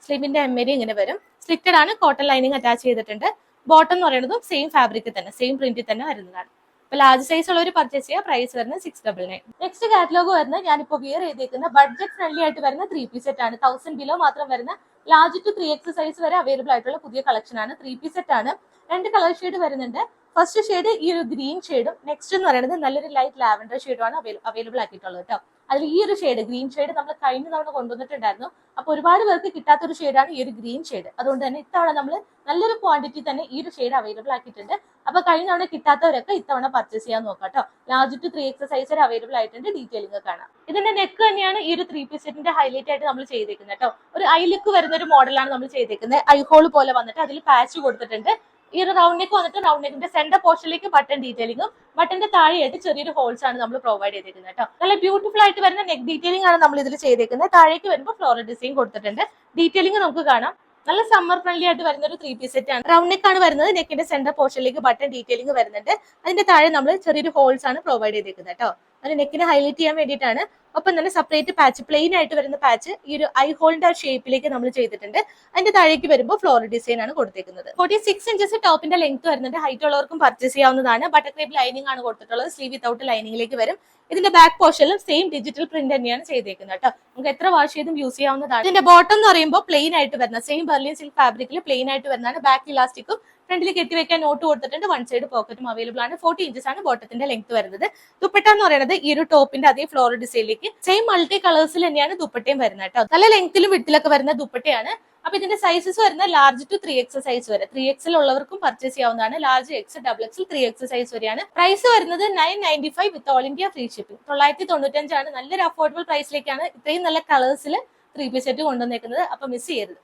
സ്ലീവിന്റെ ഹെമ്മേരി ഇങ്ങനെ വരും. സ്ലിറ്റഡ് ആണ്. കോട്ടൺ ലൈനിങ് അറ്റാച്ച് ചെയ്തിട്ടുണ്ട്. ബോട്ടം എന്ന് പറയുന്നതും സെയിം ഫാബ്രിക്കിൽ തന്നെ സെയിം പ്രിന്റിൽ തന്നെ വരുന്നതാണ്. അപ്പൊ ലാർജ് സൈസ് ഉള്ള ഒരു പർച്ചേസ് ചെയ്യുക. പ്രൈസ് വരുന്നത് 699. നെക്സ്റ്റ് കാറ്റലോഗ് വരുന്നത് ഞാനിപ്പോൾ വിയർ ചെയ്തേക്കുന്ന ബഡ്ജറ്റ് ഫ്രണ്ട്ലി ആയിട്ട് വരുന്ന 3 പീസ് സെറ്റ് ആണ്. 1000 ബിലോ മാത്രം വരുന്ന ലാർജ് ടു 3X സൈസ് വരെ അവൈലബിൾ ആയിട്ടുള്ള പുതിയ കളക്ഷൻ ആണ്. 3 പീസ് സെറ്റ് ആണ്. 2 കളർ ഷെയ്ഡ് വരുന്നുണ്ട്. ഫസ്റ്റ് ഷെയ്ഡ് ഈ ഒരു ഗ്രീൻ ഷെയ്ഡും നെക്സ്റ്റ് എന്ന് പറയുന്നത് നല്ലൊരു ലൈറ്റ് ലാവൻഡർ ഷെയ്ഡുമാണ് അവൈലബിൾ ആക്കിയിട്ടുള്ളത് കേട്ടോ. അതിൽ ഈ ഒരു ഷെയ്ഡ് ഗ്രീൻ ഷെയ്ഡ് നമ്മൾ കഴിഞ്ഞ തവണ കൊണ്ടുവന്നിട്ടുണ്ടായിരുന്നു. അപ്പൊ ഒരുപാട് പേർക്ക് കിട്ടാത്ത ഒരു ഷെയ്ഡാണ് ഈ ഒരു ഗ്രീൻ ഷെയ്ഡ്. അതുകൊണ്ട് തന്നെ ഇത്തവണ നമ്മൾ നല്ലൊരു ക്വാണ്ടിറ്റി തന്നെ ഈ ഒരു ഷെയ്ഡ് അവൈലബിൾ ആക്കിയിട്ടുണ്ട്. അപ്പൊ കഴിഞ്ഞ തവണ കിട്ടാത്തവരൊക്കെ ഇത്തവണ പർച്ചേസ് ചെയ്യാൻ നോക്കാം കേട്ടോ. ലാർജ് ടു 3X സൈസ് വരെ അവൈലബിൾ ആയിട്ടുണ്ട്. ഡീറ്റെയിലിംഗ് കാണാം. ഇതിന്റെ നെക്ക് തന്നെയാണ് ഈ ഒരു 3 പീസ് സെറ്റിന്റെ ഹൈലൈറ്റ് ആയിട്ട് നമ്മൾ ചെയ്തേക്കുന്നത് കേട്ടോ. ഒരു ഐ ലുക്ക് വരുന്ന ഒരു മോഡലാണ് നമ്മൾ ചെയ്തേക്കുന്നത്. ഐ ഹോൾ പോലെ വന്നിട്ട് അതിൽ പാച്ച് കൊടുത്തിട്ടുണ്ട്. ഈ ഒരു റൗണ്ട് നെക്ക് വന്നിട്ട് റൗണ്ട് നെക്കിന്റെ സെന്റർ പോർഷനിലേക്ക് ബട്ടൺ ഡീറ്റെയിലിംഗും ബട്ടന്റെ താഴെയായിട്ട് ചെറിയൊരു ഹോൾസ് ആണ് നമ്മൾ പ്രൊവൈഡ് ചെയ്തേക്കുന്നത് കേട്ടോ. നല്ല ബ്യൂട്ടിഫുൾ ആയിട്ട് വരുന്ന നെക്ക് ഡീറ്റെയിലിംഗ് ആണ് നമ്മൾ ഇതിൽ ചെയ്തേക്കുന്നത്. താഴേക്ക് വരുമ്പോൾ ഫ്ലോറൽ ഡിസൈൻ കൊടുത്തിട്ടുണ്ട്. ഡീറ്റെയിലിംഗ് നമുക്ക് കാണാം. നല്ല സമ്മർ ഫ്രണ്ട്ലി ആയിട്ട് വരുന്ന ഒരു 3 പീസ് സെറ്റ് ആണ്. റൗണ്ട് നെക്ക് ആണ് വരുന്നത്. നെക്കിന്റെ സെന്റർ പോർഷനിലേക്ക് ബട്ടൺ ഡീറ്റെയിലിംഗ് വരുന്നുണ്ട്. അതിന്റെ താഴെ നമ്മൾ ചെറിയൊരു ഹോൾസ് ആണ് പ്രൊവൈഡ് ചെയ്തേക്കുന്നത് കേട്ടോ. അത് നെക്കിനെ ഹൈലൈറ്റ് ചെയ്യാൻ വേണ്ടിയിട്ടാണ്. ഒപ്പം തന്നെ സെപ്പറേറ്റ് പാച്ച് പ്ലെയിൻ ആയിട്ട് വരുന്ന പാച്ച് ഈ ഒരു ഐ ഹോളിന്റെ ഷേപ്പിലേക്ക് നമ്മൾ ചെയ്തിട്ടുണ്ട്. അതിന്റെ താഴേക്ക് വരുമ്പോൾ ഫ്ലോറൽ ഡിസൈൻ ആണ് കൊടുത്തേക്കുന്നത്. 46 ഇഞ്ചസ് ടോപ്പിന്റെ ലെങ്ത് വരുന്നുണ്ട്. ഹൈറ്റ് ഉള്ളവർക്കും പർച്ചേസ് ചെയ്യാവുന്നതാണ്. ബട്ടർ ക്രേപ്പ് ലൈനിങ് ആണ് കൊടുത്തിട്ടുള്ളത്. സ്ലീവ് വിത്തൗട്ട് ലൈനിങ്ങിലേക്ക് വരും. ഇതിന്റെ ബാക്ക് പോർഷനിലും സെയിം ഡിജിറ്റൽ പ്രിന്റ് തന്നെയാണ് ചെയ്തേക്കുന്നത് കേട്ടോ. നമുക്ക് എത്ര വാഷ് ചെയ്തും യൂസ് ചെയ്യാവുന്നതാണ്. ഇതിന്റെ ബോട്ടം എന്ന് പറയുമ്പോൾ പ്ലെയിൻ ആയിട്ട് വരുന്ന സെയിം ബെർലിൻ സിൽക്ക് ഫാബ്രിക്കിൽ പ്ലെയിൻ ആയിട്ട് വരുന്നതാണ്. ബാക്ക് ഇലാസ്റ്റിക്കും ഫ്രണ്ടിൽ കെട്ടിവെക്കാൻ നോട്ട് കൊടുത്തിട്ടുണ്ട്. 1 സൈഡ് പോക്കറ്റും അവൈലബിൾ ആണ്. 40 ഇഞ്ചസ് ആണ് ബോട്ടത്തിന്റെ ലെങ്ത് വരുന്നത്. ദുപ്പട്ട എന്ന് പറയുന്നത് ഈ ഒരു ടോപ്പിന്റെ അതേ ഫ്ലോറൽ ഡിസൈനിലേക്ക് സെയിം മൾട്ടി കളേഴ്സിൽ തന്നെയാണ് ദുപ്പട്ടയും വരുന്നത് കേട്ടോ. നല്ല ലെങ്ത്തിലും വിട്ടിലൊക്കെ വരുന്ന ദുപ്പട്ടയാണ്. അപ്പൊ ഇതിന്റെ സൈസസ് വരുന്ന ലാർജ് ടു 3X സൈസ് വരെ. 3X ഉള്ളവർക്കും പർച്ചേസ് ചെയ്യാവുന്നതാണ്. Large X, double X, 3X size വരെയാണ്. പ്രൈസ് വരുന്നത് 995 with all India free shipping. 995 ആണ്. നല്ലൊരു അഫോർഡബിൾ പ്രൈസിലേക്കാണ് ഇത്രയും നല്ല കളേഴ്സിൽ 3 പീസ് സെറ്റ് കൊണ്ടുവന്നേക്കുന്നത്. അപ്പൊ മിസ് ചെയ്യരുത്.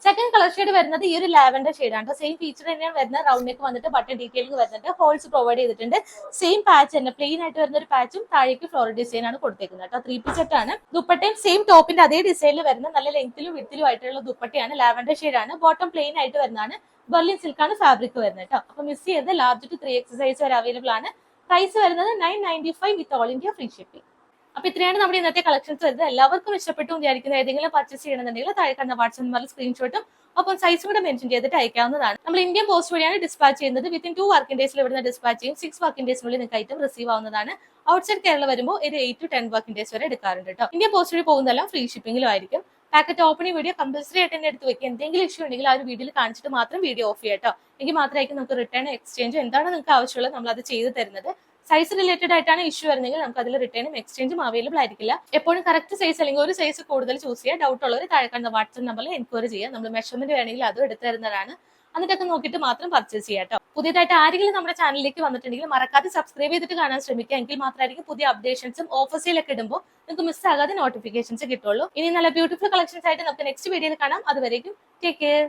സെക്കൻഡ് കളർ ഷെയ്ഡ് വരുന്നത് ഈ ഒരു ലാവൻഡർ ഷെയ്ഡാണ്. സെയിം ഫീച്ചർ തന്നെയാണ് വരുന്നത്. റൗണ്ട് നെക്ക് വന്നിട്ട് ബട്ടൺ ഡീറ്റെയിലിംഗ് വരുന്നുണ്ട്. ഹോൾസ് പ്രൊവൈഡ് ചെയ്തിട്ടുണ്ട്. സെയിം പാച്ച് തന്നെ പ്ലെയിൻ ആയിട്ട് വരുന്ന ഒരു പാച്ചും താഴേക്ക് ഫ്ലോറൽ ഡിസൈൻ ആണ് കൊടുത്തേക്കുന്നത് കേട്ടോ. 3 പീസ് സെറ്റ് ആണ്. ദുപ്പട്ടയും സെയിം ടോപ്പിന്റെ അതേ ഡിസൈനിൽ വരുന്ന നല്ല ലെങ്ത്തിലും വിഡ്ത്തിലും ആയിട്ടുള്ള ദുപ്പട്ടയാണ്. ലാവൻഡർ ഷെയ്ഡാണ്. ബോട്ടം പ്ലെയിൻ ആയിട്ട് വരുന്നതാണ്. ബെർലിൻ സിൽക്ക് ആണ് ഫാബ്രിക് വരുന്നത് കേട്ടോ. അപ്പൊ മിസ് ചെയ്ത് ലാർജ് ടു 3 എക്സസൈസ് വരെ അവൈലബിൾ ആണ്. പ്രൈസ് വരുന്നത് 995 with all India free shipping. അപ്പൊ ഇത്രയാണ് നമ്മുടെ ഇന്നത്തെ കളക്ഷൻസ് വരുന്നത്. എല്ലാവർക്കും ഇഷ്ടപ്പെട്ടു വിചാരിക്കുന്ന ഏതെങ്കിലും പർച്ചേസ് ചെയ്യണമെന്നുണ്ടെങ്കിൽ താഴെ കാണുന്ന വാട്സ്ആപ്പ് നമ്പറിൽ സ്ക്രീൻഷോട്ടും ഒപ്പം സൈസും കൂടെ മെൻഷൻ ചെയ്തിട്ട് അയക്കാവുന്നതാണ്. നമ്മൾ ഇന്ത്യൻ പോസ്റ്റ് വഴിയാണ് ഡിസ്പാച്ച് ചെയ്യുന്നത്. വിത്തിൻ 2 വർക്കിംഗ് ഡേയ്സിൽ ഇവിടുന്ന് ഡിസ്പാച്ച് ചെയ്യും. 6 വർക്കിംഗ് ഡേയ്സിനുള്ളിൽ നിങ്ങൾക്ക് ഐറ്റം റിസീവ് ആവുന്നതാണ്. ഔട്ട്സൈഡ് കേരള വരുമ്പോൾ ഒരു 8 to 10 വർക്കിംഗ് ഡേയ്സ് വരെ എടുക്കാറുണ്ട് കേട്ടോ. ഇന്ത്യൻ പോസ്റ്റ് വഴി പോകുന്നതെല്ലാം ഫ്രീ ഷിപ്പിംഗിലും ആയിരിക്കും. പാക്കറ്റ് ഓപ്പണിംഗ് വീഡിയോ കമ്പൽസറി ആയിട്ട് തന്നെ എടുത്ത് വെക്കുക. എന്തെങ്കിലും ഇഷ്യൂ ഉണ്ടെങ്കിൽ ആ ഒരു വീഡിയോയിൽ കാണിച്ചിട്ട് മാത്രം വീഡിയോ ഓഫ് ചെയ്യാട്ടോ. എങ്കിൽ മാത്രമായിരിക്കും നമുക്ക് റിട്ടേൺ എക്സ്ചേഞ്ച് എന്താണ് നിങ്ങൾക്ക് ആവശ്യമുള്ളത് നമ്മൾ അത് ചെയ്ത് തരുന്നത്. സൈസ് റിലേറ്റഡ് ആയിട്ടാണ് ഇഷ്യൂ വരുന്നെങ്കിൽ നമുക്ക് അതിൽ റിട്ടേണും എക്സ്ചേഞ്ചും അവൈലബിൾ ആയിരിക്കില്ല. എപ്പോഴും കറക്റ്റ് സൈസ് അല്ലെങ്കിൽ ഒരു സൈസ് കൂടുതൽ ചൂസ് ചെയ്യുക. ഡൗട്ട് ഉള്ളവർ താഴെ കാണുന്ന വാട്സ്ആപ്പ് നമ്പറിൽ എൻക്വയറി ചെയ്യുക. നമ്മൾ മെഷർമെന്റ് വേണമെങ്കിൽ അതും എടുത്തു തരുന്നതാണ്. എന്നിട്ടൊക്കെ നോക്കിയിട്ട് മാത്രം പർച്ചേസ് ചെയ്യാം കേട്ടോ. പുതിയതായിട്ട് ആരെങ്കിലും നമ്മുടെ ചാനലിലേക്ക് വന്നിട്ടുണ്ടെങ്കിൽ മറക്കാതെ സബ്സ്ക്രൈബ് ചെയ്തിട്ട് കാണാൻ ശ്രമിക്കുക. എങ്കിൽ മാത്രമായിരിക്കും പുതിയ അപ്ഡേഷൻസും ഓഫേഴ്സിലൊക്കെ ഇടുമ്പോൾ നിങ്ങൾക്ക് മിസ് ആകാതെ നോട്ടിഫിക്കേഷൻസ് കിട്ടുള്ളൂ. ഇനി നല്ല ബ്യൂട്ടിഫുൾ കളക്ഷൻസ് ആയിട്ട് നമുക്ക് നെക്സ്റ്റ് വീഡിയോയിൽ കാണാം. അതുവരേക്കും ടേക്ക് കെയർ.